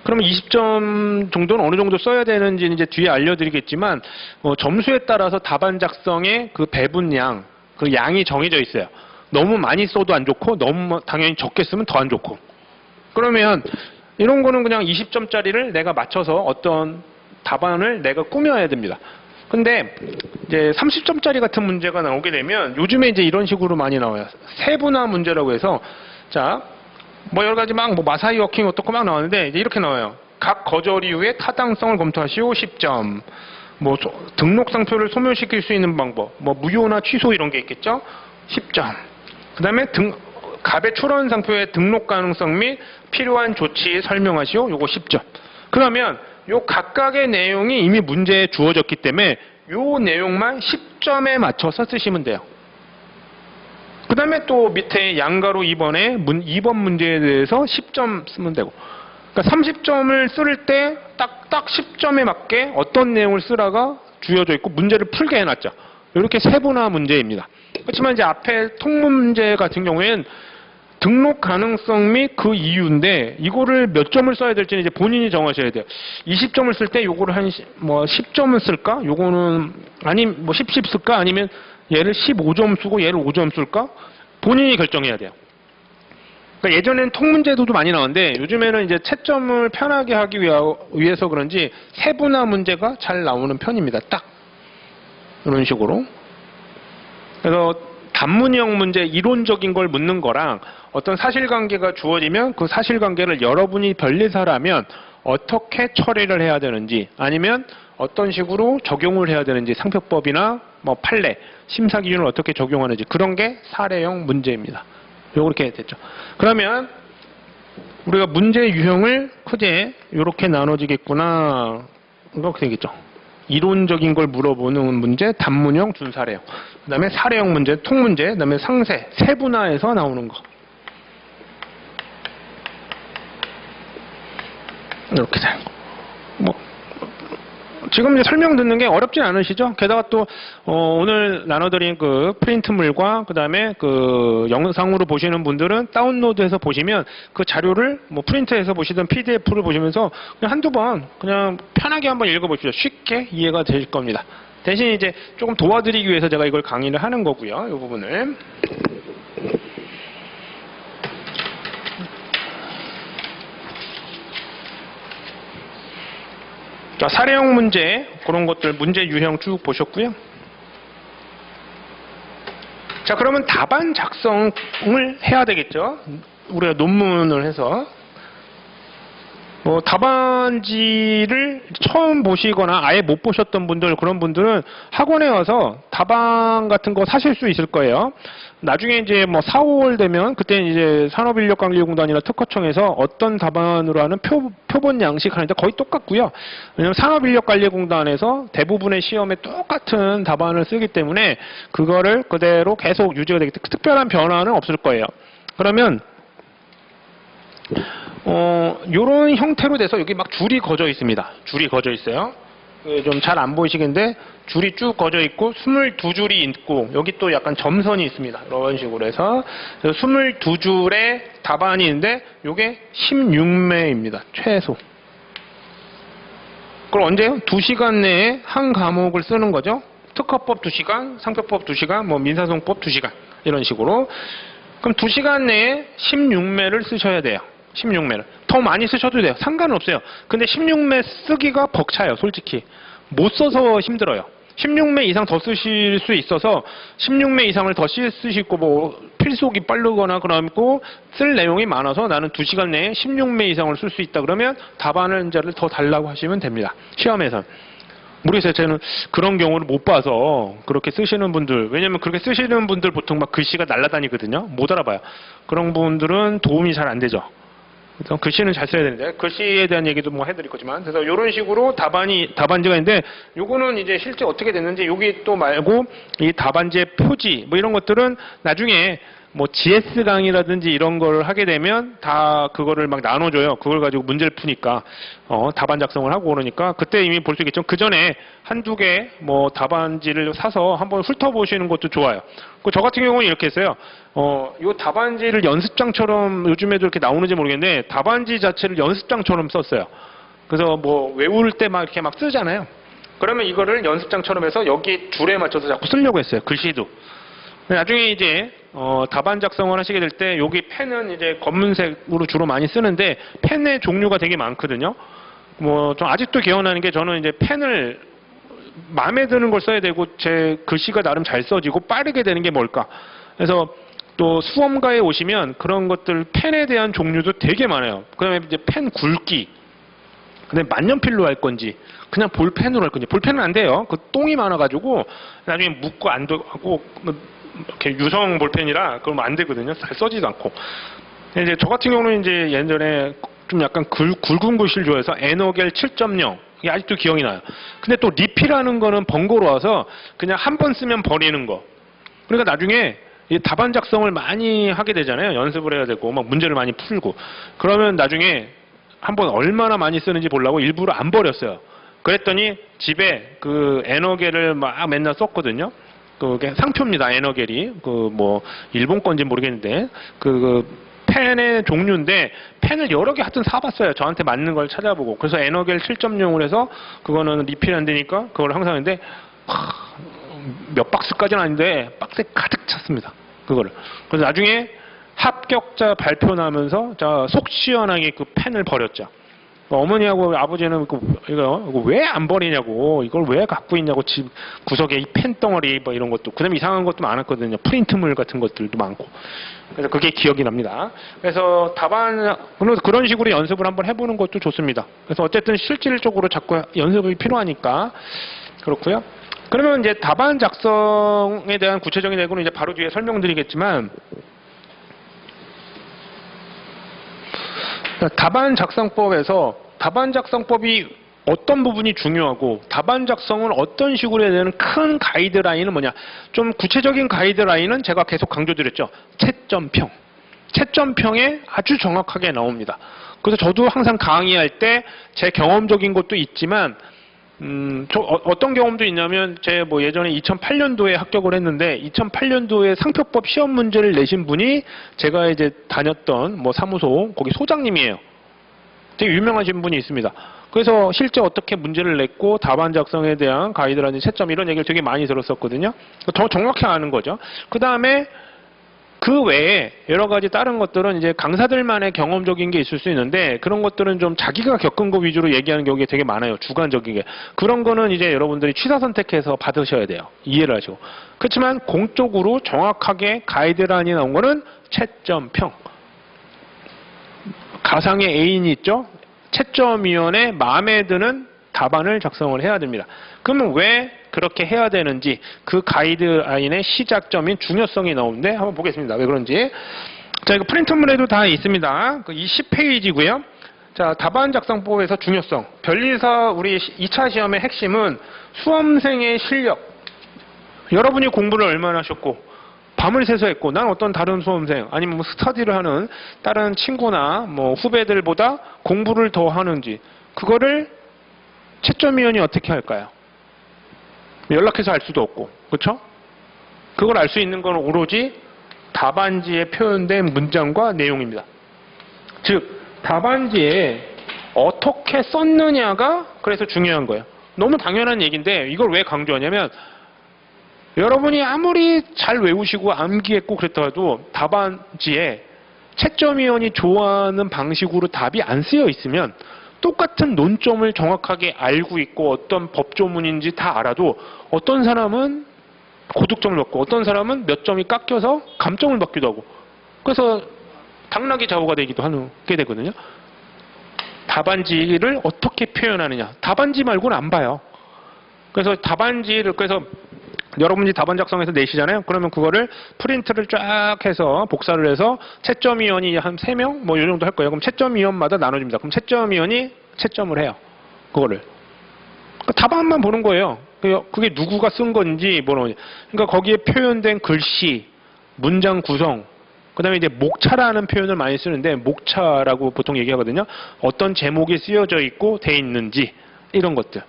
그러면 20점 정도는 어느 정도 써야 되는지 이제 뒤에 알려드리겠지만 점수에 따라서 답안 작성의 그 배분량, 그 양이 정해져 있어요. 너무 많이 써도 안 좋고 너무 당연히 적게 쓰면 더 안 좋고. 그러면 이런 거는 그냥 20점짜리를 내가 맞춰서 어떤 답안을 내가 꾸며야 됩니다. 근데 이제 30점짜리 같은 문제가 나오게 되면 요즘에 이제 이런 식으로 많이 나와요. 세분화 문제라고 해서 자, 뭐 여러 가지 막 뭐 마사이 워킹 어떻고 막 나왔는데 이제 이렇게 나와요. 각 거절 이유의 타당성을 검토하시오 10점. 뭐 등록 상표를 소멸시킬 수 있는 방법, 뭐 무효나 취소 이런 게 있겠죠? 10점. 그다음에 갑의 출원 상표의 등록 가능성 및 필요한 조치 설명하시오. 요거 10점. 그러면 요 각각의 내용이 이미 문제에 주어졌기 때문에 요 내용만 10점에 맞춰서 쓰시면 돼요. 그 다음에 또 밑에 양가로 2번에 2번 문제에 대해서 10점 쓰면 되고, 그러니까 30점을 쓸 때 딱 10점에 맞게 어떤 내용을 쓰라가 주어져 있고 문제를 풀게 해놨죠. 이렇게 세분화 문제입니다. 그렇지만 이제 앞에 통문 문제 같은 경우에는 등록 가능성 및 그 이유인데 이거를 몇 점을 써야 될지는 이제 본인이 정하셔야 돼요. 20점을 쓸 때 요거를 한 뭐 10점을 쓸까? 요거는 뭐 10 쓸까? 아니면 얘를 15점 쓰고 얘를 5점 쓸까? 본인이 결정해야 돼요. 그러니까 예전에는 통문제도도 많이 나왔는데 요즘에는 이제 채점을 편하게 하기 위해서 그런지 세분화 문제가 잘 나오는 편입니다. 딱 이런 식으로. 그래서 단문형 문제 이론적인 걸 묻는 거랑 어떤 사실관계가 주어지면 그 사실관계를 여러분이 변리사라면 어떻게 처리를 해야 되는지 아니면 어떤 식으로 적용을 해야 되는지 상표법이나 뭐 판례, 심사 기준을 어떻게 적용하는지 그런 게 사례형 문제입니다. 요렇게 됐죠. 그러면 우리가 문제 유형을 크게 이렇게 나눠지겠구나. 이렇게 되겠죠. 이론적인 걸 물어보는 문제, 단문형, 준사례형. 그 다음에 사례형 문제, 통문제, 그 다음에 상세, 세분화해서 나오는 거. 이렇게 돼요. 뭐 지금 이제 설명 듣는 게 어렵진 않으시죠? 게다가 또 오늘 나눠드린 그 프린트물과 그 다음에 그 영상으로 보시는 분들은 다운로드해서 보시면 그 자료를 뭐 프린트해서 보시든 PDF를 보시면서 그냥 한두 번 그냥 편하게 한번 읽어보십시오. 쉽게 이해가 되실 겁니다. 대신 이제 조금 도와드리기 위해서 제가 이걸 강의를 하는 거고요. 이 부분을. 자, 사례형 문제, 그런 것들 문제 유형 쭉 보셨고요. 자, 그러면 답안 작성을 해야 되겠죠. 우리가 논문을 해서. 답안지를 처음 보시거나 아예 못 보셨던 분들, 그런 분들은 학원에 와서 답안 같은 거 사실 수 있을 거예요. 나중에 이제 뭐 4, 5월 되면 그때 이제 산업인력관리공단이나 특허청에서 어떤 답안으로 하는 표본 양식 하는데 거의 똑같고요. 왜냐하면 산업인력관리공단에서 대부분의 시험에 똑같은 답안을 쓰기 때문에 그거를 그대로 계속 유지가 되기 때문에 특별한 변화는 없을 거예요. 그러면 요런 형태로 돼서 여기 막 줄이 거져 있습니다. 줄이 거져 있어요. 좀 잘 안 보이시겠는데 줄이 쭉 거져 있고 22줄이 있고 여기 또 약간 점선이 있습니다. 이런 식으로 해서 22줄의 답안이 있는데 요게 16매입니다. 최소. 그럼 언제요? 2시간 내에 한 과목을 쓰는 거죠. 특허법 2시간, 상표법 2시간, 뭐 민사소송법 2시간 이런 식으로. 그럼 2시간 내에 16매를 쓰셔야 돼요. 16매를. 더 많이 쓰셔도 돼요. 상관은 없어요. 근데 16매 쓰기가 벅차요. 솔직히. 못 써서 힘들어요. 16매 이상 더 쓰실 수 있어서 16매 이상을 더 쓰시고 뭐 필속이 빠르거나 그러고 쓸 내용이 많아서 나는 2시간 내에 16매 이상을 쓸 수 있다 그러면 답안을 더 달라고 하시면 됩니다. 시험에선. 모르겠어요. 저는 그런 경우를 못 봐서 그렇게 쓰시는 분들, 왜냐면 그렇게 쓰시는 분들 보통 막 글씨가 날아다니거든요. 못 알아봐요. 그런 분들은 도움이 잘 안 되죠. 그래서 글씨는 잘 써야 되는데 글씨에 대한 얘기도 뭐 해드릴 거지만 그래서 이런 식으로 답안지가 있는데 요거는 이제 실제 어떻게 됐는지 여기 또 말고 이 답안지의 표지 뭐 이런 것들은 나중에 뭐 GS 강의라든지 이런 걸 하게 되면 다 그거를 막 나눠줘요. 그걸 가지고 문제를 푸니까 답안 작성을 하고 그러니까 그때 이미 볼 수 있겠죠. 그 전에 한두 개 뭐 답안지를 사서 한번 훑어보시는 것도 좋아요. 저 같은 경우는 이렇게 했어요. 요 답안지를 연습장처럼 요즘에도 이렇게 나오는지 모르겠는데 답안지 자체를 연습장처럼 썼어요. 그래서 뭐 외울 때 막 이렇게 막 쓰잖아요. 그러면 이거를 연습장처럼 해서 여기 줄에 맞춰서 자꾸 쓰려고 했어요. 글씨도. 나중에 이제 답안 작성을 하시게 될 때 여기 펜은 이제 검은색으로 주로 많이 쓰는데 펜의 종류가 되게 많거든요. 뭐 좀 아직도 기억나는 게 저는 이제 펜을 마음에 드는 걸 써야 되고 제 글씨가 나름 잘 써지고 빠르게 되는 게 뭘까? 그래서 또 수험가에 오시면 그런 것들 펜에 대한 종류도 되게 많아요. 그다음에 이제 펜 굵기. 그다음에 만년필로 할 건지 그냥 볼펜으로 할 건지 볼펜은 안 돼요. 그 똥이 많아가지고 나중에 묻고 안 되고 이렇게 유성 볼펜이라 그러면 안 되거든요. 잘 써지도 않고. 이제 저 같은 경우는 이제 예전에 좀 약간 굵은 글씨를 좋아해서 에너겔 7.0 이게 아직도 기억이 나요. 근데 또 리필하는 거는 번거로워서 그냥 한 번 쓰면 버리는 거. 그러니까 나중에 이 답안 작성을 많이 하게 되잖아요. 연습을 해야 되고 막 문제를 많이 풀고 그러면 나중에 한번 얼마나 많이 쓰는지 보려고 일부러 안 버렸어요. 그랬더니 집에 그 에너겔을 막 맨날 썼거든요. 그게 상표입니다. 에너겔이 그 뭐 일본 건지 모르겠는데 그 펜의 종류인데 펜을 여러 개 하여튼 사봤어요. 저한테 맞는 걸 찾아보고 그래서 에너겔 7.0으로 해서 그거는 리필 안 되니까 그걸 항상 하는데 몇 박스까지는 아닌데 박스에 가득 찼습니다. 그거를. 그래서 나중에 합격자 발표 나면서 속 시원하게 그 펜을 버렸죠. 어머니하고 아버지는 이거 왜 안 버리냐고, 이걸 왜 갖고 있냐고, 집 구석에 이 펜덩어리 뭐 이런 것도, 그다음에 이상한 것도 많았거든요. 프린트물 같은 것들도 많고. 그래서 그게 기억이 납니다. 그래서 그런 식으로 연습을 한번 해보는 것도 좋습니다. 그래서 어쨌든 실질적으로 자꾸 연습이 필요하니까 그렇고요. 그러면 이제 답안 작성에 대한 구체적인 내용은 이제 바로 뒤에 설명드리겠지만, 답안 작성법에서 답안 작성법이 어떤 부분이 중요하고 답안 작성을 어떤 식으로 해야 되는 큰 가이드라인은 뭐냐. 좀 구체적인 가이드라인은 제가 계속 강조드렸죠. 채점평. 채점평에 아주 정확하게 나옵니다. 그래서 저도 항상 강의할 때 제 경험적인 것도 있지만 어떤 경험도 있냐면 제 뭐 예전에 2008년도에 합격을 했는데 2008년도에 상표법 시험 문제를 내신 분이 제가 이제 다녔던 뭐 사무소 거기 소장님이에요. 되게 유명하신 분이 있습니다. 그래서 실제 어떻게 문제를 냈고 답안 작성에 대한 가이드라든지 채점 이런 얘기를 되게 많이 들었었거든요. 더 정확히 아는 거죠. 그 다음에 그 외에 여러 가지 다른 것들은 이제 강사들만의 경험적인 게 있을 수 있는데 그런 것들은 좀 자기가 겪은 거 위주로 얘기하는 경우가 되게 많아요. 주관적인 게. 그런 거는 이제 여러분들이 취사 선택해서 받으셔야 돼요. 이해를 하시고. 그렇지만 공적으로 정확하게 가이드라인이 나온 거는 채점평. 가상의 애인이 있죠. 채점위원회 마음에 드는 답안을 작성을 해야 됩니다. 그러면 왜 그렇게 해야 되는지 그 가이드라인의 시작점인 중요성이 나오는데 한번 보겠습니다. 왜 그런지. 자, 이거 프린트물에도 다 있습니다. 그 20페이지고요. 자, 답안 작성법에서 중요성. 변리사 우리 2차 시험의 핵심은 수험생의 실력. 여러분이 공부를 얼마나 하셨고 밤을 새서 했고 난 어떤 다른 수험생 아니면 뭐 스터디를 하는 다른 친구나 뭐 후배들보다 공부를 더 하는지 그거를 채점위원이 어떻게 할까요? 연락해서 알 수도 없고, 그렇죠? 그걸 알 수 있는 건 오로지 답안지에 표현된 문장과 내용입니다. 즉, 답안지에 어떻게 썼느냐가 그래서 중요한 거예요. 너무 당연한 얘기인데 이걸 왜 강조하냐면 여러분이 아무리 잘 외우시고 암기했고 그랬더라도 답안지에 채점위원이 좋아하는 방식으로 답이 안 쓰여 있으면 똑같은 논점을 정확하게 알고 있고 어떤 법조문인지 다 알아도 어떤 사람은 고득점을 받고 어떤 사람은 몇 점이 깎여서 감점을 받기도 하고 그래서 당락이 좌우가 되기도 하게 되거든요. 답안지를 어떻게 표현하느냐. 답안지 말고는 안 봐요. 그래서 그래서 여러분이 답안 작성해서 내시잖아요. 그러면 그거를 프린트를 쫙 해서 복사를 해서 채점위원이 한 3명? 뭐 이 정도 할 거예요. 그럼 채점위원마다 나눠줍니다. 그럼 채점위원이 채점을 해요. 그거를. 그러니까 답안만 보는 거예요. 그게 누구가 쓴 건지 뭐는지. 그러니까 거기에 표현된 글씨, 문장 구성, 그 다음에 이제 목차라는 표현을 많이 쓰는데 목차라고 보통 얘기하거든요. 어떤 제목이 쓰여져 있고 돼 있는지 이런 것들.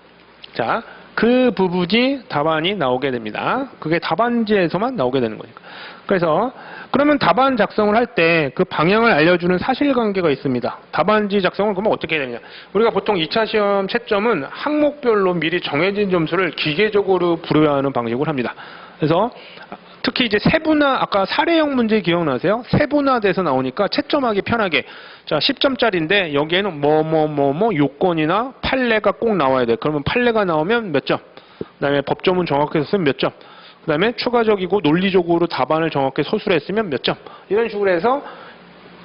자. 그 부분이 답안이 나오게 됩니다. 그게 답안지에서만 나오게 되는 거니까. 그래서 그러면 답안 작성을 할 때 그 방향을 알려주는 사실관계가 있습니다. 답안지 작성을 그러면 어떻게 해야 되냐. 우리가 보통 2차 시험 채점은 항목별로 미리 정해진 점수를 기계적으로 부여하는 방식으로 합니다. 그래서 특히 이제 세분화, 아까 사례형 문제 기억나세요? 세분화돼서 나오니까 채점하기 편하게. 자, 10점짜리인데 여기에는 요건이나 판례가 꼭 나와야 돼. 그러면 판례가 나오면 몇 점? 그 다음에 법조문 정확해서 쓰면 몇 점? 그 다음에 추가적이고 논리적으로 답안을 정확히 서술했으면 몇 점? 이런 식으로 해서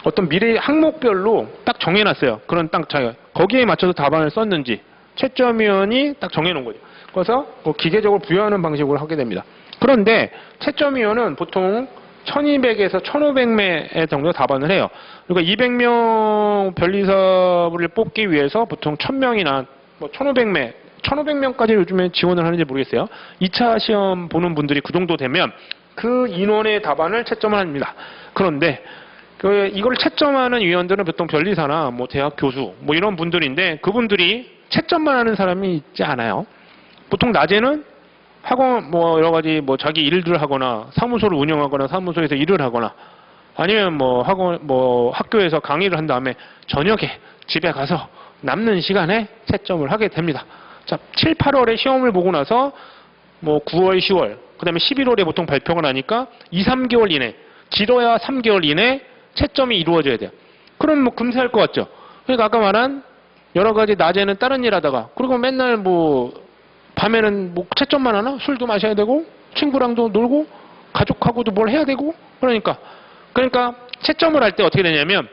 어떤 미래 항목별로 딱 정해놨어요. 그런 딱 거기에 맞춰서 답안을 썼는지 채점위원이 딱 정해놓은 거죠. 그래서 기계적으로 부여하는 방식으로 하게 됩니다. 그런데 채점위원은 보통 1200에서 1500매 정도 답안을 해요. 그러니까 200명 변리사를 뽑기 위해서 보통 1000명이나 뭐 1500매, 1500명까지 요즘에 지원을 하는지 모르겠어요. 2차 시험 보는 분들이 그 정도 되면 그 인원의 답안을 채점을 합니다. 그런데 이걸 채점하는 위원들은 보통 변리사나 뭐 대학 교수 뭐 이런 분들인데 그분들이 채점만 하는 사람이 있지 않아요. 보통 낮에는 학원 뭐 여러 가지 뭐 자기 일들을 하거나 사무소를 운영하거나 사무소에서 일을 하거나 아니면 뭐 학교에서 강의를 한 다음에 저녁에 집에 가서 남는 시간에 채점을 하게 됩니다. 자, 7, 8월에 시험을 보고 나서 뭐 9월, 10월, 그다음에 11월에 보통 발표가 나니까 2, 3개월 이내, 길어야 3개월 이내 채점이 이루어져야 돼요. 그럼 뭐 금세 할 것 같죠. 그러니까 아까 말한 여러 가지 낮에는 다른 일 하다가 그리고 맨날 뭐 밤에는 뭐 채점만 하나? 술도 마셔야 되고 친구랑도 놀고 가족하고도 뭘 해야 되고 그러니까 채점을 할 때 어떻게 되냐면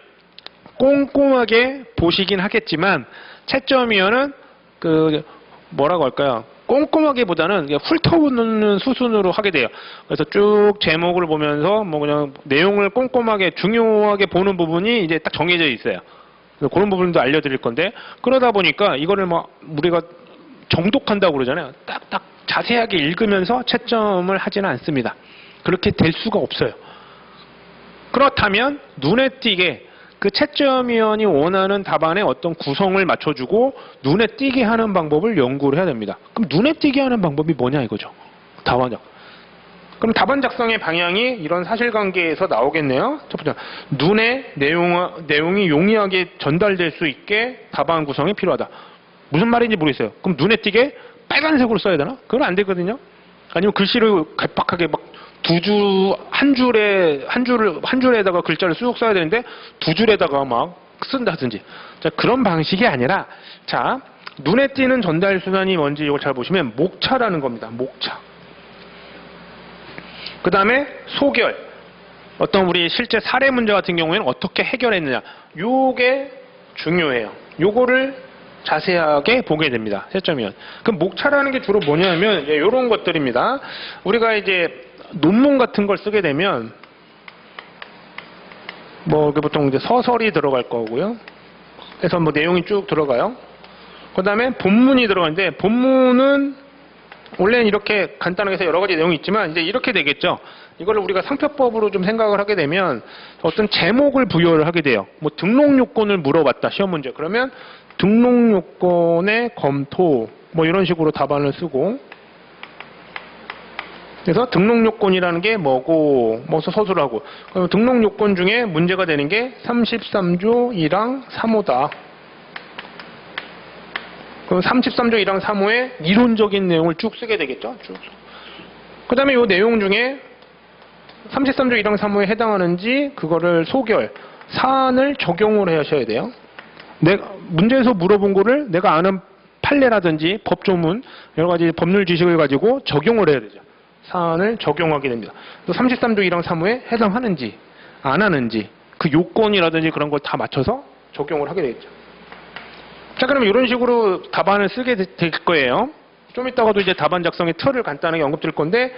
꼼꼼하게 보시긴 하겠지만 채점위원은 그 뭐라고 할까요? 꼼꼼하게보다는 훑어보는 수순으로 하게 돼요. 그래서 쭉 제목을 보면서 뭐 그냥 내용을 꼼꼼하게 중요하게 보는 부분이 이제 딱 정해져 있어요. 그런 부분도 알려드릴 건데 그러다 보니까 이거를 뭐 우리가 정독한다고 그러잖아요. 딱딱 자세하게 읽으면서 채점을 하지는 않습니다. 그렇게 될 수가 없어요. 그렇다면 눈에 띄게 그 채점위원이 원하는 답안의 어떤 구성을 맞춰주고 눈에 띄게 하는 방법을 연구를 해야 됩니다. 그럼 눈에 띄게 하는 방법이 뭐냐 이거죠. 답안 작성. 그럼 답안 작성의 방향이 이런 사실관계에서 나오겠네요. 첫 번째, 눈에 내용이 용이하게 전달될 수 있게 답안 구성이 필요하다. 무슨 말인지 모르겠어요. 그럼 눈에 띄게 빨간색으로 써야 되나? 그건 안 되거든요. 아니면 글씨를 갈박하게 막 한 줄에다가 글자를 쑥 써야 되는데 두 줄에다가 막 쓴다든지. 자, 그런 방식이 아니라, 자, 눈에 띄는 전달 수단이 뭔지 이걸 잘 보시면 목차라는 겁니다. 목차. 그 다음에 소결. 어떤 우리 실제 사례 문제 같은 경우에는 어떻게 해결했느냐. 요게 중요해요. 요거를 자세하게 보게 됩니다. 채점위원. 그럼 목차라는 게 주로 뭐냐면 이런 것들입니다. 우리가 이제 논문 같은 걸 쓰게 되면 뭐 보통 이제 서설이 들어갈 거고요. 그래서 뭐 내용이 쭉 들어가요. 그 다음에 본문이 들어가는데 본문은 원래는 이렇게 간단하게 해서 여러 가지 내용이 있지만 이제 이렇게 되겠죠. 이거를 우리가 상표법으로 좀 생각을 하게 되면 어떤 제목을 부여를 하게 돼요. 뭐 등록 요건을 물어봤다. 시험 문제. 그러면 등록 요건의 검토 뭐 이런 식으로 답안을 쓰고 그래서 등록 요건이라는 게 뭐고 뭐 서술을 하고 그럼 등록 요건 중에 문제가 되는 게 33조 1항 3호다. 그럼 33조 1항 3호의 이론적인 내용을 쭉 쓰게 되겠죠. 쭉. 그 다음에 이 내용 중에 33조 1항 3호에 해당하는지 그거를 소결, 사안을 적용을 하셔야 돼요. 문제에서 물어본 거를 내가 아는 판례라든지 법조문, 여러 가지 법률 지식을 가지고 적용을 해야 되죠. 사안을 적용하게 됩니다. 33조 1항 3호에 해당하는지 안 하는지 그 요건이라든지 그런 걸 다 맞춰서 적용을 하게 되겠죠. 자, 그럼 이런 식으로 답안을 쓰게 될 거예요. 좀 이따가도 이제 답안 작성의 틀을 간단하게 언급드릴 건데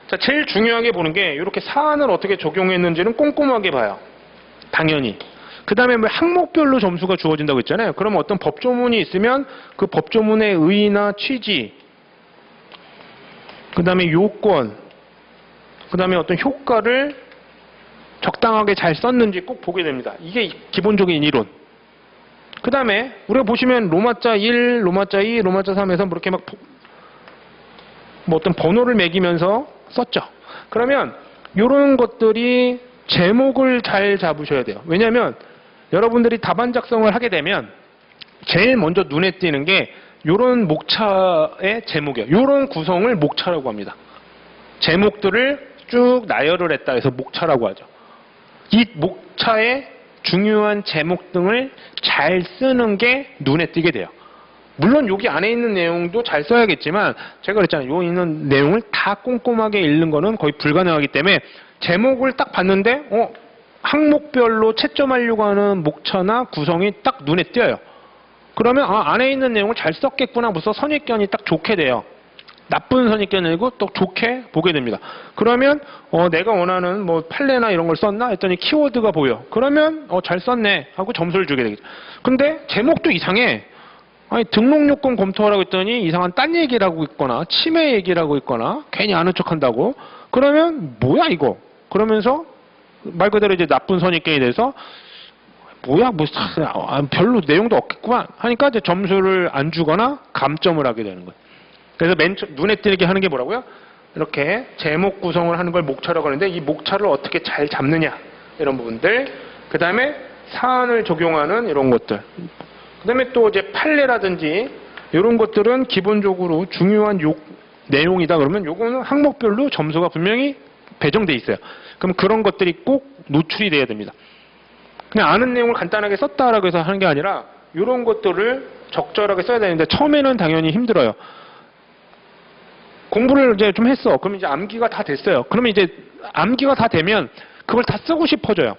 자, 제일 중요하게 보는 게 이렇게 사안을 어떻게 적용했는지는 꼼꼼하게 봐요. 당연히. 그 다음에 뭐 항목별로 점수가 주어진다고 했잖아요. 그러면 어떤 법조문이 있으면 그 법조문의 의의나 취지, 그 다음에 요건, 그 다음에 어떤 효과를 적당하게 잘 썼는지 꼭 보게 됩니다. 이게 기본적인 이론. 그 다음에 우리가 보시면 로마자 1, 로마자 2, 로마자 3에서 뭐 이렇게 막 뭐 어떤 번호를 매기면서 썼죠. 그러면 이런 것들이 제목을 잘 잡으셔야 돼요. 왜냐하면 여러분들이 답안 작성을 하게 되면 제일 먼저 눈에 띄는 게 이런 목차의 제목이에요. 이런 구성을 목차라고 합니다. 제목들을 쭉 나열을 했다 해서 목차라고 하죠. 이 목차의 중요한 제목 등을 잘 쓰는 게 눈에 띄게 돼요. 물론 여기 안에 있는 내용도 잘 써야겠지만 제가 그랬잖아요. 여기 있는 내용을 다 꼼꼼하게 읽는 거는 거의 불가능하기 때문에 제목을 딱 봤는데 항목별로 채점하려고 하는 목차나 구성이 딱 눈에 띄어요. 그러면 안에 있는 내용을 잘 썼겠구나 무서 선입견이 딱 좋게 돼요. 나쁜 선입견이 아니고 또 좋게 보게 됩니다. 그러면 내가 원하는 뭐 판례나 이런 걸 썼나 했더니 키워드가 보여. 그러면 잘 썼네 하고 점수를 주게 되겠죠. 근데 제목도 이상해. 아니 등록 요건 검토하라고 했더니 이상한 딴 얘기를 하고 있거나 침해 얘기를 하고 있거나 괜히 아는 척한다고. 그러면 뭐야 이거. 그러면서 말 그대로 이제 나쁜 선입견이 돼서 뭐야 뭐 별로 내용도 없겠구만 하니까 이제 점수를 안 주거나 감점을 하게 되는 거예요. 그래서 눈에 띄게 하는 게 뭐라고요? 이렇게 제목 구성을 하는 걸 목차라고 하는데 이 목차를 어떻게 잘 잡느냐 이런 부분들. 그 다음에 사안을 적용하는 이런 것들. 그 다음에 또 이제 판례라든지 이런 것들은 기본적으로 중요한 내용이다 그러면 요거는 항목별로 점수가 분명히 배정돼 있어요. 그럼 그런 것들이 꼭 노출이 돼야 됩니다. 그냥 아는 내용을 간단하게 썼다라고 해서 하는 게 아니라 이런 것들을 적절하게 써야 되는데 처음에는 당연히 힘들어요. 공부를 이제 좀 했어. 그럼 이제 암기가 다 됐어요. 그러면 이제 암기가 다 되면 그걸 다 쓰고 싶어져요.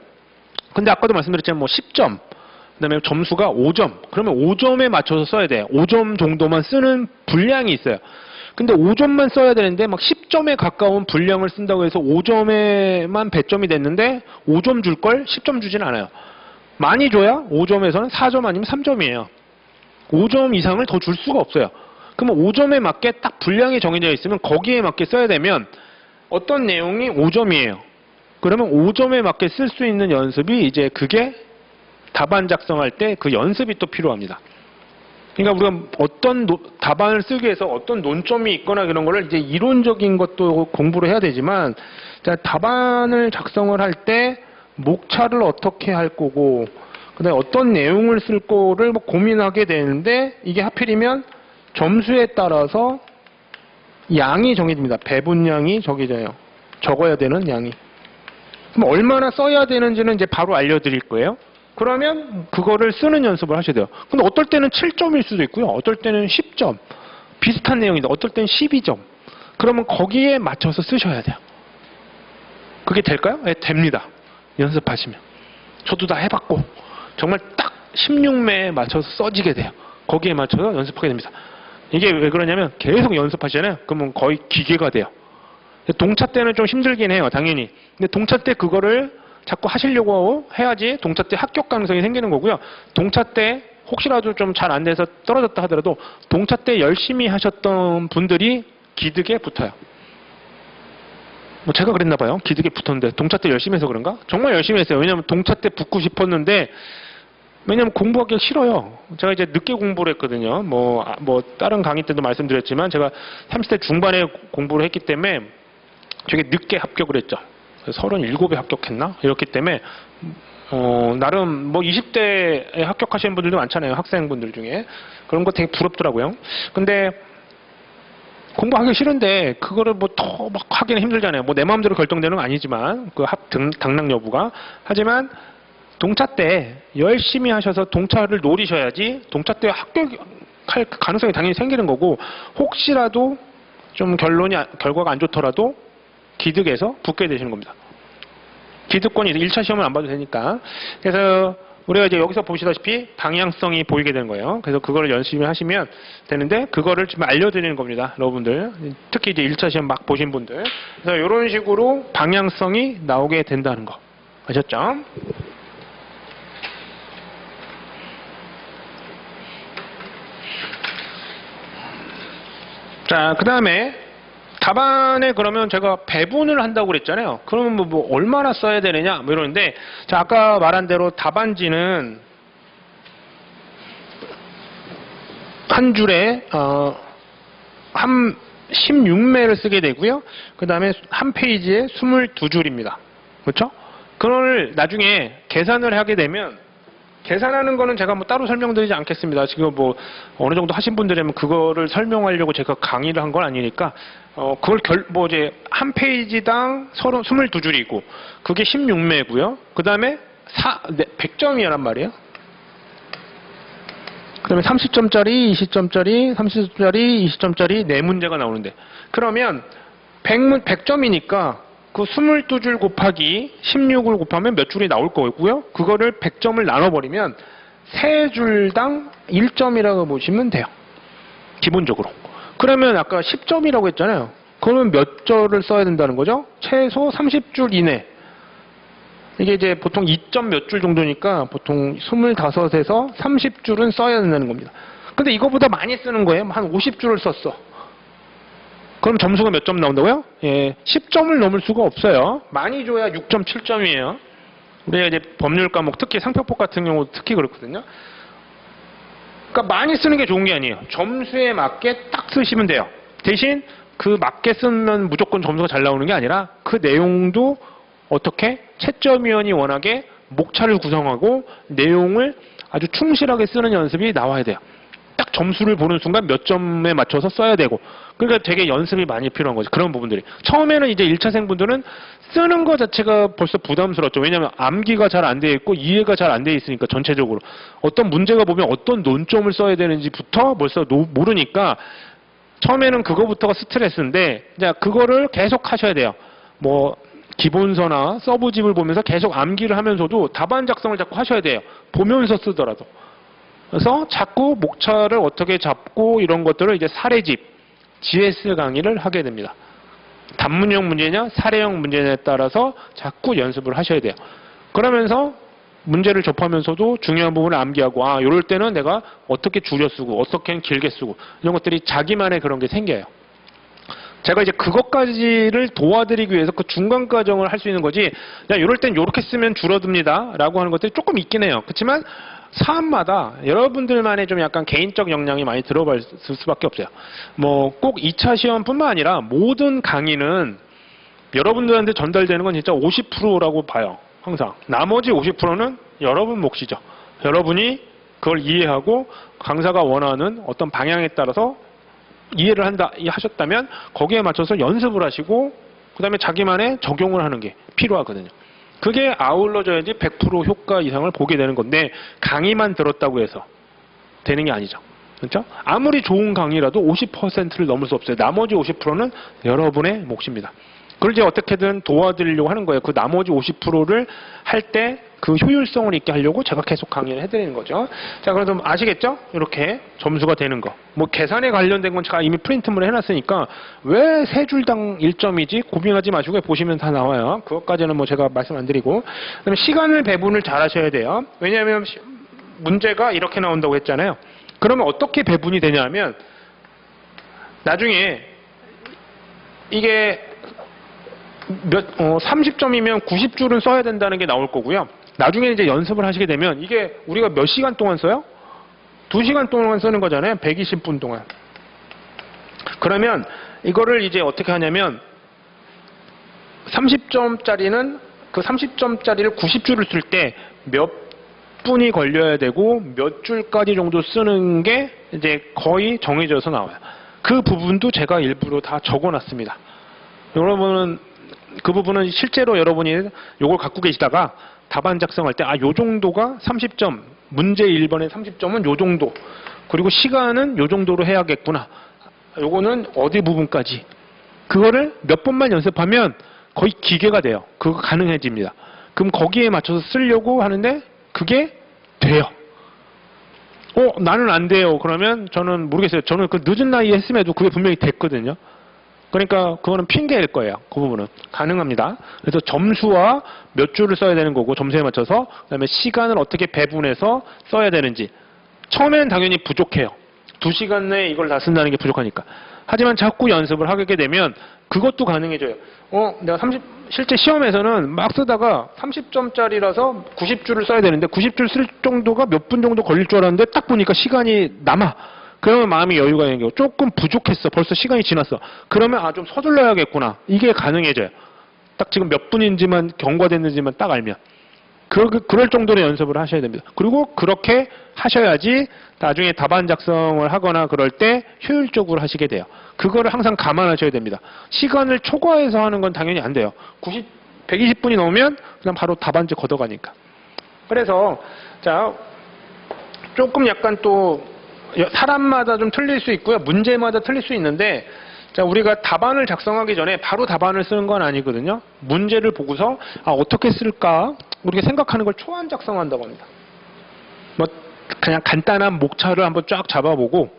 근데 아까도 말씀드렸지만 뭐 10점, 그다음에 점수가 5점. 그러면 5점에 맞춰서 써야 돼요. 5점 정도만 쓰는 분량이 있어요. 근데 5점만 써야 되는데 막 10점에 가까운 분량을 쓴다고 해서 5점에만 배점이 됐는데 5점 줄 걸 10점 주진 않아요. 많이 줘야 5점에서는 4점 아니면 3점이에요. 5점 이상을 더 줄 수가 없어요. 그러면 5점에 맞게 딱 분량이 정해져 있으면 거기에 맞게 써야 되면 어떤 내용이 5점이에요. 그러면 5점에 맞게 쓸 수 있는 연습이 이제 그게 답안 작성할 때 그 연습이 또 필요합니다. 그러니까 우리가 어떤 답안을 쓰기 위해서 어떤 논점이 있거나 이런 거를 이제 이론적인 것도 공부를 해야 되지만 답안을 작성을 할 때 목차를 어떻게 할 거고 그다음에 어떤 내용을 쓸 거를 뭐 고민하게 되는데 이게 하필이면 점수에 따라서 양이 정해집니다. 배분량이 정해져요. 적어야 되는 양이. 그럼 얼마나 써야 되는지는 이제 바로 알려드릴 거예요. 그러면 그거를 쓰는 연습을 하셔야 돼요. 근데 어떨 때는 7점일 수도 있고요. 어떨 때는 10점. 비슷한 내용인데 어떨 때는 12점. 그러면 거기에 맞춰서 쓰셔야 돼요. 그게 될까요? 네, 됩니다. 연습하시면. 저도 다 해봤고 정말 딱 16매에 맞춰서 써지게 돼요. 거기에 맞춰서 연습하게 됩니다. 이게 왜 그러냐면 계속 연습하시잖아요. 그러면 거의 기계가 돼요. 동차 때는 좀 힘들긴 해요. 당연히. 근데 동차 때 그거를 자꾸 하시려고 해야지 동차 때 합격 가능성이 생기는 거고요. 동차 때 혹시라도 좀 잘 안 돼서 떨어졌다 하더라도 동차 때 열심히 하셨던 분들이 기득에 붙어요. 뭐 제가 그랬나 봐요. 기득에 붙었는데 동차 때 열심히 해서 그런가? 정말 열심히 했어요. 왜냐면 동차 때 붙고 싶었는데 왜냐면 공부하기가 싫어요. 제가 이제 늦게 공부를 했거든요. 뭐 다른 강의 때도 말씀드렸지만 제가 30대 중반에 공부를 했기 때문에 되게 늦게 합격을 했죠. 37에 합격했나? 이렇기 때문에 나름 뭐 20대에 합격하시는 분들도 많잖아요. 학생분들 중에. 그런 거 되게 부럽더라고요. 근데 공부하기 싫은데 그거를 뭐 더 막 하기는 힘들잖아요. 뭐 내 마음대로 결정되는 건 아니지만 그 당락 여부가. 하지만 동차 때 열심히 하셔서 동차를 노리셔야지 동차 때 합격할 가능성이 당연히 생기는 거고 혹시라도 좀 결과가 안 좋더라도 기득에서 붙게 되시는 겁니다. 기득권이 1차 시험은 안 봐도 되니까. 그래서 우리가 이제 여기서 보시다시피 방향성이 보이게 되는 거예요. 그래서 그거를 열심히 하시면 되는데 그거를 지금 알려드리는 겁니다. 여러분들. 특히 이제 1차 시험 막 보신 분들. 그래서 이런 식으로 방향성이 나오게 된다는 거. 아셨죠? 자, 그 다음에 답안에 그러면 제가 배분을 한다고 그랬잖아요. 그러면 뭐 얼마나 써야 되느냐 뭐 이러는데 자, 아까 말한 대로 답안지는 한 줄에 한 16매를 쓰게 되고요. 그 다음에 한 페이지에 22줄입니다. 그렇죠? 그걸 나중에 계산을 하게 되면 계산하는 거는 제가 뭐 따로 설명드리지 않겠습니다. 지금 뭐 어느 정도 하신 분들이면 그거를 설명하려고 제가 강의를 한 건 아니니까 그걸 뭐 이제 한 페이지당 22줄이고 그게 16매고요. 그 다음에 100점이란 말이에요. 그 다음에 30점짜리, 20점짜리, 30점짜리, 20점짜리 4문제가 나오는데 그러면 100점이니까 그 22줄 곱하기 16을 곱하면 몇 줄이 나올 거고요. 그거를 100점을 나눠버리면 3줄당 1점이라고 보시면 돼요. 기본적으로. 그러면 아까 10점이라고 했잖아요. 그러면 몇 절을 써야 된다는 거죠? 최소 30줄 이내. 이게 이제 보통 2점 몇 줄 정도니까 보통 25에서 30줄은 써야 된다는 겁니다. 근데 이거보다 많이 쓰는 거예요. 한 50줄을 썼어. 그럼 점수가 몇 점 나온다고요? 예, 10점을 넘을 수가 없어요. 많이 줘야 6점, 7점이에요. 우리가 이제 법률 과목, 특히 상표법 같은 경우도 특히 그렇거든요. 그러니까 많이 쓰는 게 좋은 게 아니에요. 점수에 맞게 딱 쓰시면 돼요. 대신 그 맞게 쓰면 무조건 점수가 잘 나오는 게 아니라 그 내용도 어떻게 채점위원이 원하게 목차를 구성하고 내용을 아주 충실하게 쓰는 연습이 나와야 돼요. 딱 점수를 보는 순간 몇 점에 맞춰서 써야 되고 그러니까 되게 연습이 많이 필요한 거죠. 그런 부분들이. 처음에는 이제 1차생 분들은 쓰는 거 자체가 벌써 부담스럽죠. 왜냐하면 암기가 잘 안 돼 있고 이해가 잘 안 돼 있으니까 전체적으로. 어떤 문제가 보면 어떤 논점을 써야 되는지부터 벌써 모르니까 처음에는 그거부터가 스트레스인데 자 그거를 계속 하셔야 돼요. 뭐 기본서나 서브집을 보면서 계속 암기를 하면서도 답안 작성을 자꾸 하셔야 돼요. 보면서 쓰더라도. 그래서 자꾸 목차를 어떻게 잡고 이런 것들을 이제 사례집, GS 강의를 하게 됩니다. 단문형 문제냐 사례형 문제냐에 따라서 자꾸 연습을 하셔야 돼요. 그러면서 문제를 접하면서도 중요한 부분을 암기하고 아 이럴 때는 내가 어떻게 줄여 쓰고 어떻게 길게 쓰고 이런 것들이 자기만의 그런 게 생겨요. 제가 이제 그것까지를 도와드리기 위해서 그 중간 과정을 할 수 있는 거지 야 이럴 땐 이렇게 쓰면 줄어듭니다 라고 하는 것들이 조금 있긴 해요. 그렇지만 사안마다 여러분들만의 좀 약간 개인적 역량이 많이 들어갈 수밖에 없어요. 뭐 꼭 2차 시험뿐만 아니라 모든 강의는 여러분들한테 전달되는 건 진짜 50%라고 봐요. 항상. 나머지 50%는 여러분 몫이죠. 여러분이 그걸 이해하고 강사가 원하는 어떤 방향에 따라서 이해를 하셨다면 거기에 맞춰서 연습을 하시고 그 다음에 자기만의 적용을 하는 게 필요하거든요. 그게 아울러져야지 100% 효과 이상을 보게 되는 건데 강의만 들었다고 해서 되는 게 아니죠. 그렇죠? 아무리 좋은 강의라도 50%를 넘을 수 없어요. 나머지 50%는 여러분의 몫입니다. 그걸 이제 어떻게든 도와드리려고 하는 거예요. 그 나머지 50%를 할 때 그 효율성을 있게 하려고 제가 계속 강의를 해드리는 거죠. 자, 그래서 아시겠죠? 이렇게 점수가 되는 거. 뭐 계산에 관련된 건 제가 이미 프린트물 해놨으니까 왜 세 줄당 1점이지? 고민하지 마시고 보시면 다 나와요. 그것까지는 뭐 제가 말씀 안 드리고. 그다음에 시간을 배분을 잘 하셔야 돼요. 왜냐하면 문제가 이렇게 나온다고 했잖아요. 그러면 어떻게 배분이 되냐면 나중에 이게 30점이면 90줄은 써야 된다는 게 나올 거고요. 나중에 이제 연습을 하시게 되면 이게 우리가 몇 시간 동안 써요? 2시간 동안 쓰는 거잖아요. 120분 동안. 그러면 이거를 이제 어떻게 하냐면 30점짜리는 그 30점짜리를 90줄을 쓸 때 몇 분이 걸려야 되고 몇 줄까지 정도 쓰는 게 이제 거의 정해져서 나와요. 그 부분도 제가 일부러 다 적어놨습니다. 여러분은 그 부분은 실제로 여러분이 이걸 갖고 계시다가 답안 작성할 때 요 정도가 30점, 문제 1번의 30점은 요 정도, 그리고 시간은 요 정도로 해야겠구나. 요거는 어디 부분까지. 그거를 몇 번만 연습하면 거의 기계가 돼요. 그거 가능해집니다. 그럼 거기에 맞춰서 쓰려고 하는데 그게 돼요. 나는 안 돼요. 그러면 저는 모르겠어요. 저는 그 늦은 나이에 했음에도 그게 분명히 됐거든요. 그러니까 그거는 핑계일 거예요. 그 부분은. 가능합니다. 그래서 점수와 몇 줄을 써야 되는 거고 점수에 맞춰서 그다음에 시간을 어떻게 배분해서 써야 되는지. 처음에는 당연히 부족해요. 2시간 내에 이걸 다 쓴다는 게 부족하니까. 하지만 자꾸 연습을 하게 되면 그것도 가능해져요. 내가 실제 시험에서는 막 쓰다가 30점짜리라서 90줄을 써야 되는데 90줄 쓸 정도가 몇 분 정도 걸릴 줄 알았는데 딱 보니까 시간이 남아. 그러면 마음이 여유가 생겨. 조금 부족했어. 벌써 시간이 지났어. 그러면 좀 서둘러야겠구나. 이게 가능해져요. 딱 지금 몇 분인지만 경과됐는지만 딱 알면. 그럴 정도의 연습을 하셔야 됩니다. 그리고 그렇게 하셔야지 나중에 답안 작성을 하거나 그럴 때 효율적으로 하시게 돼요. 그거를 항상 감안하셔야 됩니다. 시간을 초과해서 하는 건 당연히 안 돼요. 120분이 넘으면 그냥 바로 답안지 걷어가니까. 그래서 자 조금 약간 또 사람마다 좀 틀릴 수 있고요. 문제마다 틀릴 수 있는데 자, 우리가 답안을 작성하기 전에 바로 답안을 쓰는 건 아니거든요. 문제를 보고서 어떻게 쓸까? 우리가 생각하는 걸 초안 작성한다고 합니다. 뭐 그냥 간단한 목차를 한번 쫙 잡아보고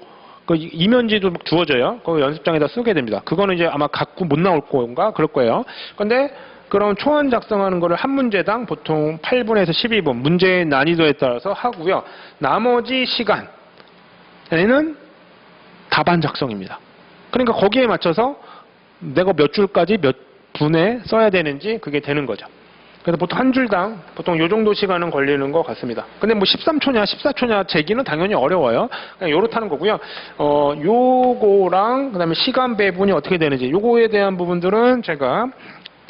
그 이면지도 주어져요. 그 연습장에다 쓰게 됩니다. 그거는 이제 아마 갖고 못 나올 건가 그럴 거예요. 근데 그럼 초안 작성하는 거를 한 문제당 보통 8분에서 12분 문제의 난이도에 따라서 하고요. 나머지 시간에는 답안 작성입니다. 그러니까 거기에 맞춰서 내가 몇 줄까지 몇 분에 써야 되는지 그게 되는 거죠. 그래서 보통 한 줄당 보통 요 정도 시간은 걸리는 것 같습니다. 근데 뭐 13초냐 14초냐 재기는 당연히 어려워요. 그냥 요렇다는 거고요. 요거랑 그다음에 시간 배분이 어떻게 되는지 요거에 대한 부분들은 제가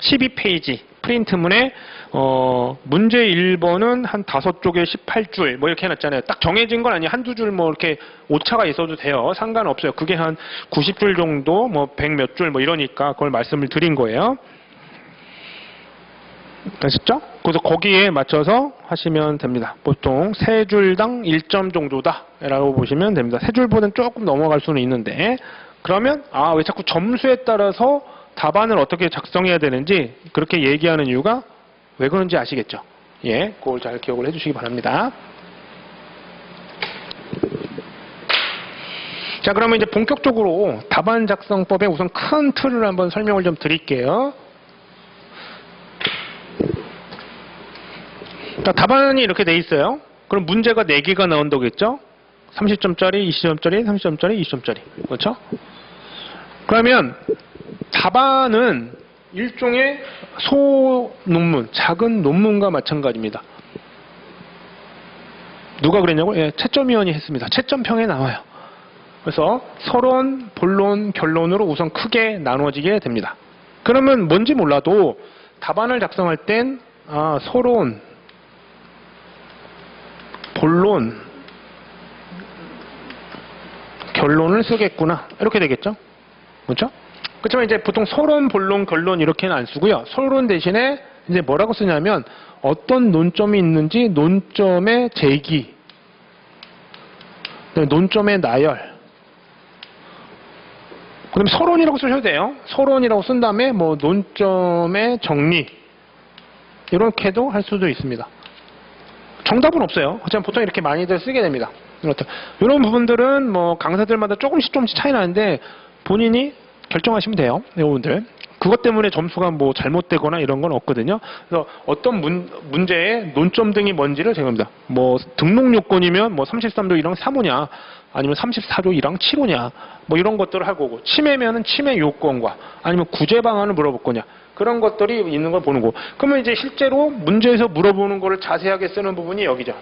12페이지 프린트문에 문제 1번은 한 5쪽에 18줄 뭐 이렇게 해놨잖아요. 딱 정해진 건 아니에요. 한두 줄 뭐 이렇게 오차가 있어도 돼요. 상관없어요. 그게 한 90줄 정도 뭐 100 몇 줄 뭐 이러니까 그걸 말씀을 드린 거예요. 아셨죠? 그래서 거기에 맞춰서 하시면 됩니다. 보통 3줄당 1점 정도다 라고 보시면 됩니다. 3줄보다는 조금 넘어갈 수는 있는데, 그러면 왜 자꾸 점수에 따라서 답안을 어떻게 작성해야 되는지 그렇게 얘기하는 이유가 왜 그런지 아시겠죠? 예, 그걸 잘 기억을 해주시기 바랍니다. 자, 그러면 이제 본격적으로 답안 작성법의 우선 큰 틀을 한번 설명을 좀 드릴게요. 자, 답안이 이렇게 돼 있어요. 그럼 문제가 4개가 나온다겠죠? 30점짜리, 20점짜리, 30점짜리, 20점짜리. 그렇죠? 그러면 답안은 일종의 소논문, 작은 논문과 마찬가지입니다. 누가 그랬냐고? 예, 채점위원이 했습니다. 채점평에 나와요. 그래서 서론, 본론, 결론으로 우선 크게 나눠지게 됩니다. 그러면 뭔지 몰라도 답안을 작성할 땐 서론, 본론, 결론을 쓰겠구나. 이렇게 되겠죠? 그렇죠? 그렇지만 이제 보통 서론, 본론, 결론 이렇게는 안 쓰고요. 서론 대신에 이제 뭐라고 쓰냐면 어떤 논점이 있는지 논점의 제기, 논점의 나열. 그럼 서론이라고 쓰셔도 돼요. 서론이라고 쓴 다음에 뭐 논점의 정리 이렇게도 할 수도 있습니다. 정답은 없어요. 하지만 보통 이렇게 많이들 쓰게 됩니다. 이런 부분들은 뭐 강사들마다 조금씩 차이 나는데 본인이 결정하시면 돼요. 이 부분들. 그것 때문에 점수가 뭐 잘못되거나 이런 건 없거든요. 그래서 어떤 문제의 논점 등이 뭔지를 제공합니다. 뭐 등록 요건이면 뭐 33조 1항 3호냐, 아니면 34조 1항 7호냐, 뭐 이런 것들을 할 거고, 침해면은 침해 요건과 아니면 구제 방안을 물어볼 거냐, 그런 것들이 있는 걸 보는 거고. 그러면 이제 실제로 문제에서 물어보는 거를 자세하게 쓰는 부분이 여기죠.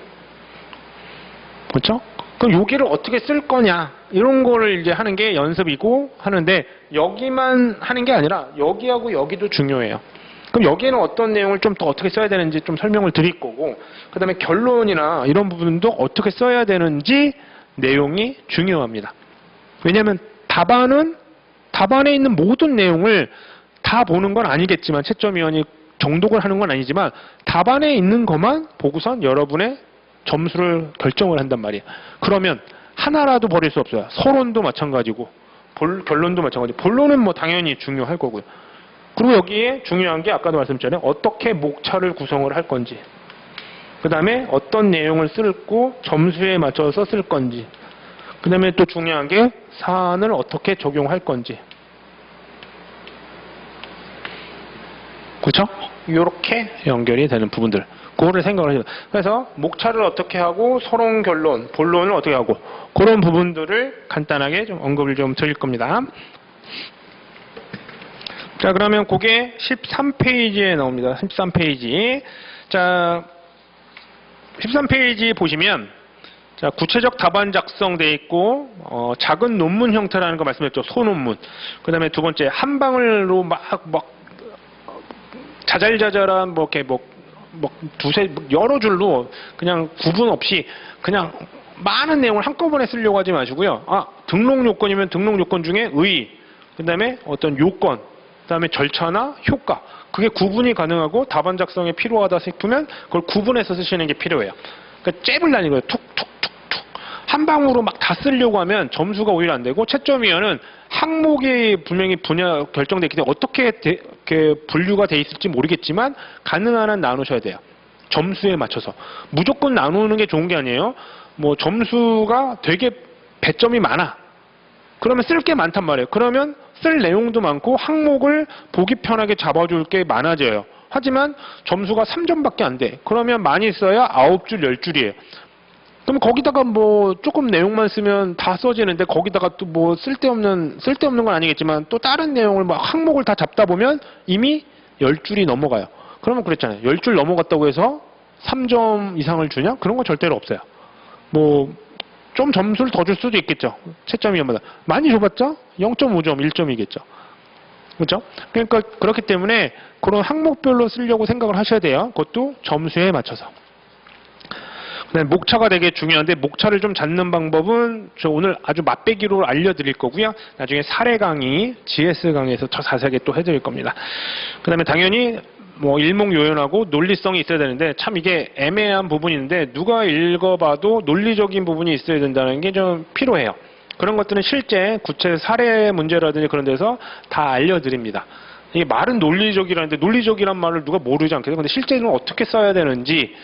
그렇죠? 그럼 여기를 어떻게 쓸 거냐, 이런 거를 이제 하는 게 연습이고 하는데, 여기만 하는 게 아니라 여기하고 여기도 중요해요. 그럼 여기에는 어떤 내용을 좀 더 어떻게 써야 되는지 좀 설명을 드릴 거고, 그 다음에 결론이나 이런 부분도 어떻게 써야 되는지 내용이 중요합니다. 왜냐하면 답안에 있는 모든 내용을 다 보는 건 아니겠지만, 채점위원이 정독을 하는 건 아니지만 답안에 있는 것만 보고선 여러분의 점수를 결정을 한단 말이에요. 그러면 하나라도 버릴 수 없어요. 서론도 마찬가지고 결론도 마찬가지고, 본론은 뭐 당연히 중요할 거고요. 그리고 여기에 중요한 게 아까도 말씀드렸잖아요. 어떻게 목차를 구성을 할 건지, 그 다음에 어떤 내용을 쓸고 점수에 맞춰서 쓸 건지, 그 다음에 또 중요한 게 사안을 어떻게 적용할 건지. 그렇죠? 이렇게 연결이 되는 부분들, 그거를 생각을 해요. 그래서 목차를 어떻게 하고 서론, 결론, 본론을 어떻게 하고, 그런 부분들을 간단하게 좀 언급을 좀 드릴 겁니다. 자, 그러면 그게 13페이지에 나옵니다. 13페이지. 자, 13페이지 보시면, 자, 구체적 답안 작성돼 있고, 작은 논문 형태라는 거 말씀드렸죠. 소논문. 그 다음에 두 번째, 한 방울로 자잘자잘한 두세 여러 줄로 그냥 구분 없이 그냥 많은 내용을 한꺼번에 쓰려고 하지 마시고요. 등록 요건이면 등록 요건 중에 의, 그 다음에 어떤 요건, 그 다음에 절차나 효과, 그게 구분이 가능하고 답안 작성에 필요하다 싶으면 그걸 구분해서 쓰시는 게 필요해요. 그러니까 잽을 나는 거예요. 툭툭툭툭. 한 방으로 막 다 쓰려고 하면 점수가 오히려 안 되고, 채점위원은 항목이 분명히 분야 결정되어 있기 때문에 어떻게 분류가 돼 있을지 모르겠지만 가능한 한 나누셔야 돼요. 점수에 맞춰서. 무조건 나누는 게 좋은 게 아니에요. 뭐 점수가 되게 배점이 많아. 그러면 쓸 게 많단 말이에요. 그러면 쓸 내용도 많고 항목을 보기 편하게 잡아줄 게 많아져요. 하지만 점수가 3점밖에 안 돼. 그러면 많이 써야 9줄, 10줄이에요. 그럼 거기다가 뭐 조금 내용만 쓰면 다 써지는데, 거기다가 또 뭐 쓸데없는 건 아니겠지만 또 다른 내용을 막 항목을 다 잡다 보면 이미 10줄이 넘어가요. 그러면 그랬잖아요. 10줄 넘어갔다고 해서 3점 이상을 주냐? 그런 거 절대로 없어요. 뭐 좀 점수를 더 줄 수도 있겠죠. 채점위원마다. 많이 줘봤자 0.5점, 1점이겠죠. 그렇죠? 그러니까 그렇기 때문에 그런 항목별로 쓰려고 생각을 하셔야 돼요. 그것도 점수에 맞춰서. 그다음에 목차가 되게 중요한데 목차를 좀 잡는 방법은 저 오늘 아주 맛배기로 알려드릴 거고요. 나중에 사례 강의, GS 강의에서 더 자세하게 또 해드릴 겁니다. 그다음에 당연히 뭐 일목요연하고 논리성이 있어야 되는데 참 이게 애매한 부분인데 누가 읽어봐도 논리적인 부분이 있어야 된다는 게 좀 필요해요. 그런 것들은 실제 구체 사례 문제라든지 그런 데서 다 알려드립니다. 이게 말은 논리적이라는데 논리적이란 말을 누가 모르지 않겠어요. 근데 실제로는 어떻게 써야 되는지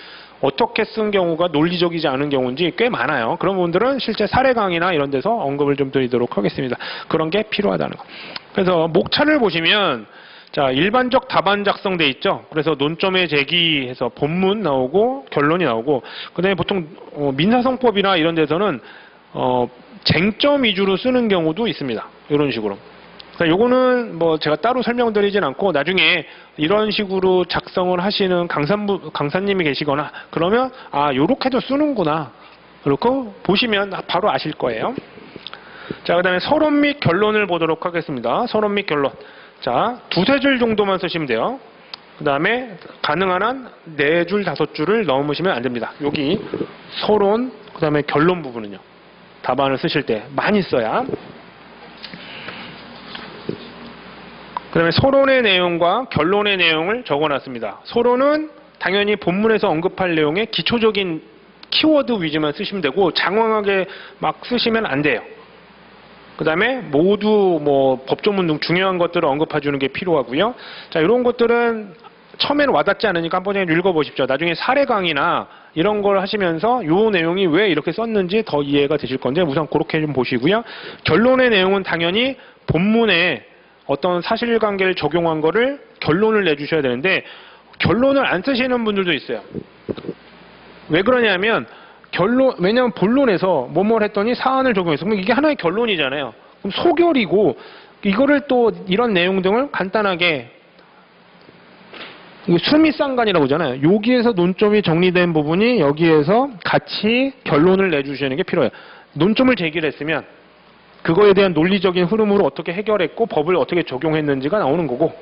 어떻게 쓴 경우가 논리적이지 않은 경우인지 꽤 많아요. 그런 부분들은 실제 사례 강의나 이런 데서 언급을 좀 드리도록 하겠습니다. 그런 게 필요하다는 거. 그래서 목차를 보시면 자, 일반적 답안 작성돼 있죠. 그래서 논점의 제기해서 본문 나오고 결론이 나오고 그다음에 보통 민사성법이나 이런 데서는 쟁점 위주로 쓰는 경우도 있습니다. 이런 식으로. 그러니까 요거는 뭐 제가 따로 설명드리진 않고 나중에 이런 식으로 작성을 하시는 강사님이 계시거나 그러면 아 요렇게도 쓰는구나. 그렇고 보시면 바로 아실 거예요. 자, 그다음에 서론 및 결론을 보도록 하겠습니다. 서론 및 결론. 자, 두세 줄 정도만 쓰시면 돼요. 그 다음에 가능한 한 4줄, 5줄을 넣으시면 안 됩니다. 여기 서론, 그 다음에 결론 부분은요. 답안을 쓰실 때 많이 써야. 그 다음에 서론의 내용과 결론의 내용을 적어놨습니다. 서론은 당연히 본문에서 언급할 내용의 기초적인 키워드 위주만 쓰시면 되고 장황하게 막 쓰시면 안 돼요. 그 다음에 모두 뭐 법조문 등 중요한 것들을 언급해 주는 게 필요하고요. 자, 이런 것들은 처음에는 와닿지 않으니까 한번 읽어보십시오. 나중에 사례 강의나 이런 걸 하시면서 이 내용이 왜 이렇게 썼는지 더 이해가 되실 건데 우선 그렇게 좀 보시고요. 결론의 내용은 당연히 본문에 어떤 사실관계를 적용한 거를 결론을 내주셔야 되는데 결론을 안 쓰시는 분들도 있어요. 왜 그러냐면 왜냐하면 본론에서 뭐뭘 했더니 사안을 적용해서 그럼 이게 하나의 결론이잖아요. 그럼 소결이고 이거를 또 이런 내용 등을 간단하게 수미상관이라고 하잖아요. 여기에서 논점이 정리된 부분이 여기에서 같이 결론을 내주시는 게 필요해요. 논점을 제기했으면 그거에 대한 논리적인 흐름으로 어떻게 해결했고 법을 어떻게 적용했는지가 나오는 거고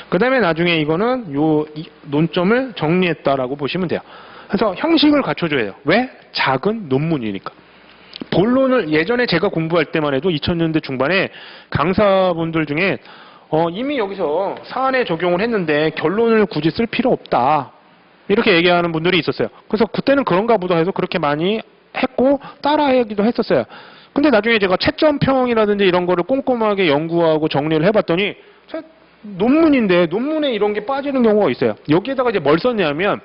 그 다음에 나중에 이거는 이 논점을 정리했다라고 보시면 돼요. 그래서 형식을 갖춰줘야 해요. 왜? 작은 논문이니까. 본론을 예전에 제가 공부할 때만 해도 2000년대 중반에 강사분들 중에 이미 여기서 사안에 적용을 했는데 결론을 굳이 쓸 필요 없다. 이렇게 얘기하는 분들이 있었어요. 그래서 그때는 그런가 보다 해서 그렇게 많이 했고 따라하기도 했었어요. 근데 나중에 제가 채점평이라든지 이런 거를 꼼꼼하게 연구하고 정리를 해봤더니 논문인데 논문에 이런 게 빠지는 경우가 있어요. 여기에다가 이제 뭘 썼냐면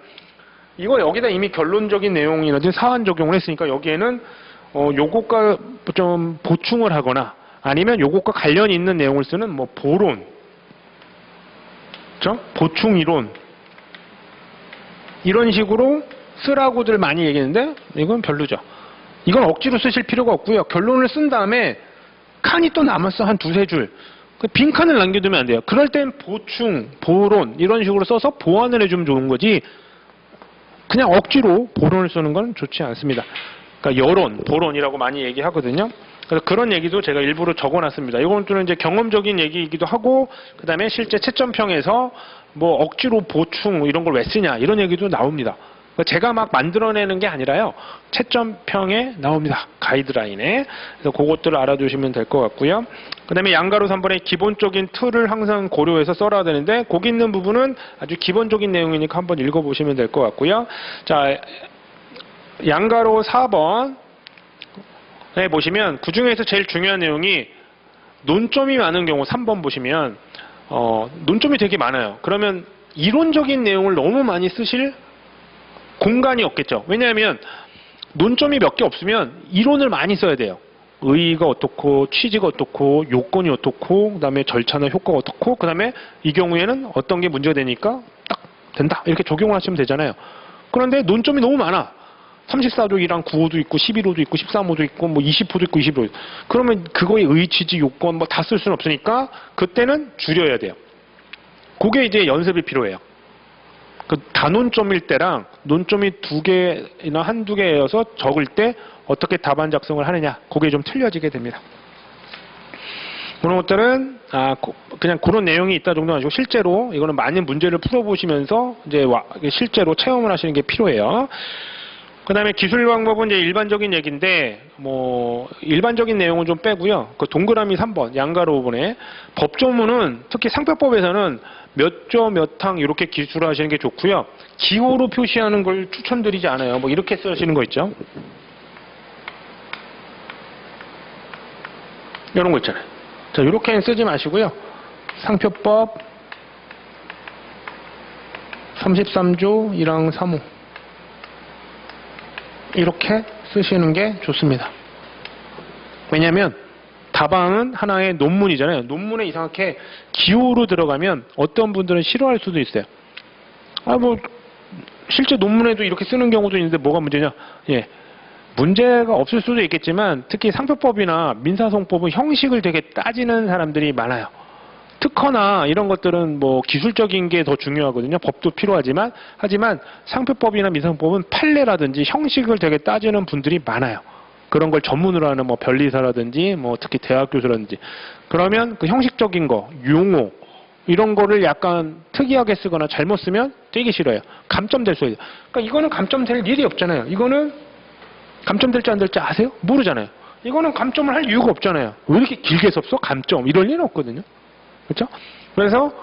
이거 여기다 이미 결론적인 내용이라든지 사안 적용을 했으니까 여기에는 요것과 좀 보충을 하거나 아니면 요것과 관련이 있는 내용을 쓰는 뭐 보론, 그렇죠? 보충 이론 이런 식으로 쓰라고들 많이 얘기했는데 이건 별로죠. 이건 억지로 쓰실 필요가 없고요. 결론을 쓴 다음에 칸이 또 남았어 한 두세 줄. 빈 칸을 남겨두면 안 돼요. 그럴 땐 보충, 보론 이런 식으로 써서 보완을 해주면 좋은 거지. 그냥 억지로 보론을 쓰는 건 좋지 않습니다. 그러니까 여론, 보론이라고 많이 얘기하거든요. 그래서 그런 얘기도 제가 일부러 적어놨습니다. 이건 좀 이제 경험적인 얘기이기도 하고, 그 다음에 실제 채점평에서 뭐 억지로 보충 이런 걸 왜 쓰냐 이런 얘기도 나옵니다. 그러니까 제가 막 만들어내는 게 아니라요. 채점평에 나옵니다. 가이드라인에. 그래서 그것들을 알아두시면 될 것 같고요. 그 다음에 양가로 3번의 기본적인 틀을 항상 고려해서 써야 되는데 거기 있는 부분은 아주 기본적인 내용이니까 한번 읽어보시면 될 것 같고요. 자, 양가로 4번에 보시면 그중에서 제일 중요한 내용이 논점이 많은 경우 3번 보시면 논점이 되게 많아요. 그러면 이론적인 내용을 너무 많이 쓰실 공간이 없겠죠. 왜냐하면 논점이 몇 개 없으면 이론을 많이 써야 돼요. 의의가 어떻고 취지가 어떻고 요건이 어떻고 그다음에 절차나 효과가 어떻고 그다음에 이 경우에는 어떤 게 문제가 되니까 딱 된다 이렇게 적용을 하시면 되잖아요. 그런데 논점이 너무 많아. 34조 1항 9호도 있고 11호도 있고 13호도 있고 뭐 20호도 있고 21호도 있고 그러면 그거의 의의 취지 요건 뭐 다 쓸 수는 없으니까 그때는 줄여야 돼요. 그게 이제 연습이 필요해요. 그 단논점일 때랑 논점이 2개나 한두 개여서 적을 때 어떻게 답안 작성을 하느냐 그게 좀 틀려지게 됩니다. 그런 것들은 그냥 그런 내용이 있다 정도 아니고 실제로 이거는 많은 문제를 풀어보시면서 이제 실제로 체험을 하시는 게 필요해요. 그다음에 기술 방법은 이제 일반적인 얘기인데 뭐 일반적인 내용은 좀 빼고요. 그 동그라미 3번 양가로 5번에 법조문은 특히 상표법에서는 몇 조 몇 항 이렇게 기술을 하시는 게 좋고요. 기호로 표시하는 걸 추천드리지 않아요. 뭐 이렇게 쓰시는 거 있죠. 이런 거 있잖아요. 자, 이렇게는 쓰지 마시고요. 상표법 33조 1항 3호 이렇게 쓰시는 게 좋습니다. 왜냐하면 다방은 하나의 논문이잖아요. 논문에 이상하게 기호로 들어가면 어떤 분들은 싫어할 수도 있어요. 뭐 실제 논문에도 이렇게 쓰는 경우도 있는데 뭐가 문제냐? 예. 문제가 없을 수도 있겠지만 특히 상표법이나 민사소송법은 형식을 되게 따지는 사람들이 많아요. 특허나 이런 것들은 뭐 기술적인 게 더 중요하거든요. 법도 필요하지만 하지만 상표법이나 민사소송법은 판례라든지 형식을 되게 따지는 분들이 많아요. 그런 걸 전문으로 하는 뭐 변리사라든지 뭐 특히 대학 교수라든지 그러면 그 형식적인 거, 용어 이런 거를 약간 특이하게 쓰거나 잘못 쓰면 되게 싫어요. 감점될 수 있어요. 그러니까 이거는 감점될 일이 없잖아요. 이거는 감점될지 안 될지 아세요? 모르잖아요. 이거는 감점을 할 이유가 없잖아요. 왜 이렇게 길게 썼어? 감점. 이럴 일은 없거든요. 그렇죠? 그래서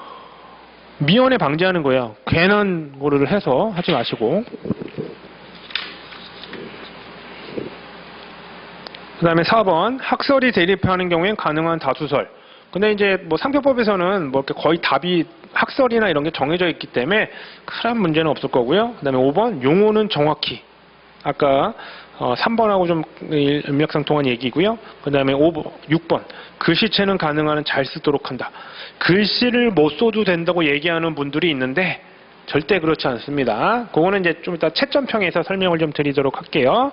미연에 방지하는 거예요. 괜한 거를 해서 하지 마시고. 그 다음에 4번 학설이 대립하는 경우엔 가능한 다수설. 근데 이제 뭐 상표법에서는 뭐 이렇게 거의 답이 학설이나 이런 게 정해져 있기 때문에 큰 문제는 없을 거고요. 그 다음에 5번 용어는 정확히. 아까 3번하고 좀 일맥상통한 얘기고요. 그 다음에 6번 글씨체는 가능한 한 잘 쓰도록 한다. 글씨를 못 써도 된다고 얘기하는 분들이 있는데 절대 그렇지 않습니다. 그거는 이제 좀 이따 채점평에서 설명을 좀 드리도록 할게요.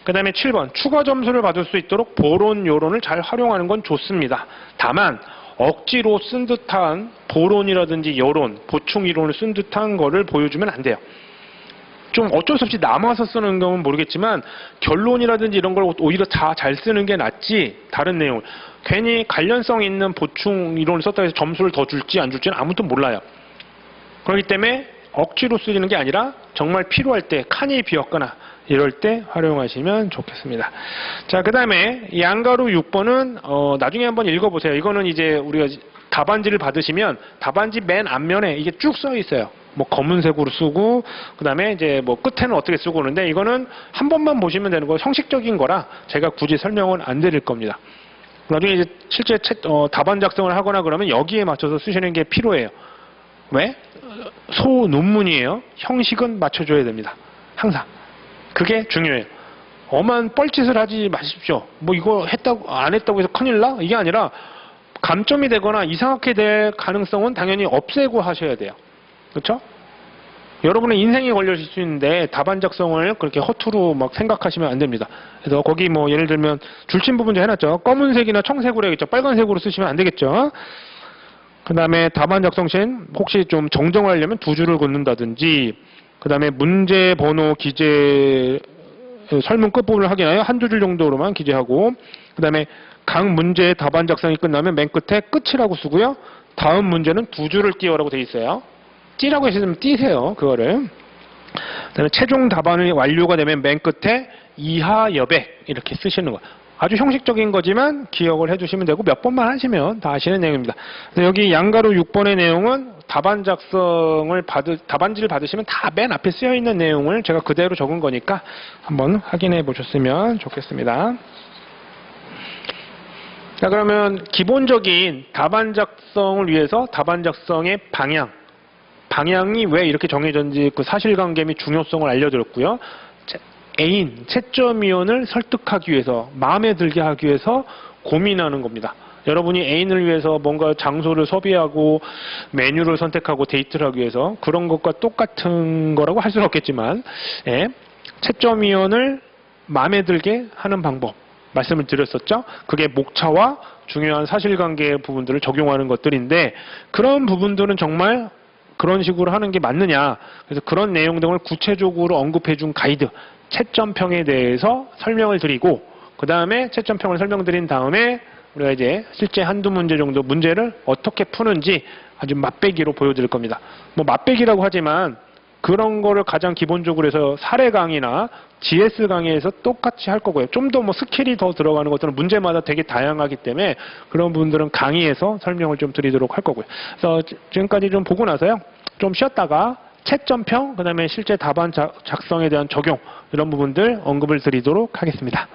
그 다음에 7번 추가 점수를 받을 수 있도록 보론, 요론을 잘 활용하는 건 좋습니다. 다만 억지로 쓴 듯한 보론이라든지 여론, 보충 이론을 쓴 듯한 거를 보여주면 안 돼요. 좀 어쩔 수 없이 남아서 쓰는 경우는 모르겠지만 결론이라든지 이런 걸 오히려 다 잘 쓰는 게 낫지 다른 내용 괜히 관련성 있는 보충 이론을 썼다 해서 점수를 더 줄지 안 줄지는 아무도 몰라요. 그렇기 때문에 억지로 쓰는 게 아니라 정말 필요할 때 칸이 비었거나 이럴 때 활용하시면 좋겠습니다. 자, 그 다음에 양가로 6번은 나중에 한번 읽어보세요. 이거는 이제 우리가 답안지를 받으시면 답안지 맨 앞면에 이게 쭉 써 있어요. 뭐 검은색으로 쓰고 그 다음에 이제 뭐 끝에는 어떻게 쓰고 그러는데 이거는 한 번만 보시면 되는 거 형식적인 거라 제가 굳이 설명은 안 드릴 겁니다. 나중에 이제 실제 답안 작성을 하거나 그러면 여기에 맞춰서 쓰시는 게 필요해요. 왜? 소논문이에요. 형식은 맞춰줘야 됩니다. 항상. 그게 중요해요. 엄한 뻘짓을 하지 마십시오. 뭐 이거 했다고 안 했다고 해서 큰일 나? 이게 아니라 감점이 되거나 이상하게 될 가능성은 당연히 없애고 하셔야 돼요. 그렇죠? 여러분의 인생이 걸려질 수 있는데 답안 작성을 그렇게 허투루 막 생각하시면 안 됩니다. 그래서 거기 뭐 예를 들면 줄친 부분 좀 해놨죠. 검은색이나 청색으로 해야겠죠. 빨간색으로 쓰시면 안 되겠죠. 그 다음에 답안 작성 시 혹시 좀 정정하려면 두 줄을 긋는다든지 그 다음에 문제 번호 기재 설문 끝부분을 확인하여 한두 줄 정도로만 기재하고 그 다음에 각 문제의 답안 작성이 끝나면 맨 끝에 끝이라고 쓰고요. 다음 문제는 두 줄을 띄워라고 되어 있어요. 띠라고 했으면 띄세요. 그거를. 그다음에 최종 답안이 완료가 되면 맨 끝에 이하 여백 이렇게 쓰시는 거. 아주 형식적인 거지만 기억을 해주시면 되고 몇 번만 하시면 다 아시는 내용입니다. 여기 양가로 6번의 내용은 답안 작성을 답안지를 받으시면 다 맨 앞에 쓰여 있는 내용을 제가 그대로 적은 거니까 한번 확인해 보셨으면 좋겠습니다. 자, 그러면 기본적인 답안 작성을 위해서 답안 작성의 방향이 왜 이렇게 정해졌는지 그 사실관계 및 중요성을 알려드렸고요. 애인, 채점위원을 설득하기 위해서, 마음에 들게 하기 위해서 고민하는 겁니다. 여러분이 애인을 위해서 뭔가 장소를 섭외하고 메뉴를 선택하고 데이트를 하기 위해서 그런 것과 똑같은 거라고 할 수는 없겠지만 채점위원을 마음에 들게 하는 방법 말씀을 드렸었죠. 그게 목차와 중요한 사실관계 부분들을 적용하는 것들인데 그런 부분들은 정말 그런 식으로 하는 게 맞느냐. 그래서 그런 내용 등을 구체적으로 언급해 준 가이드, 채점평에 대해서 설명을 드리고 그 다음에 채점평을 설명드린 다음에 우리가 이제 실제 한두 문제 정도 문제를 어떻게 푸는지 아주 맛배기로 보여드릴 겁니다. 뭐 맛배기라고 하지만 그런 거를 가장 기본적으로 해서 사례 강의나 GS 강의에서 똑같이 할 거고요. 좀 더 뭐 스킬이 더 들어가는 것들은 문제마다 되게 다양하기 때문에 그런 부분들은 강의에서 설명을 좀 드리도록 할 거고요. 그래서 지금까지 좀 보고 나서요. 좀 쉬었다가 채점평, 그 다음에 실제 답안 작성에 대한 적용 이런 부분들 언급을 드리도록 하겠습니다.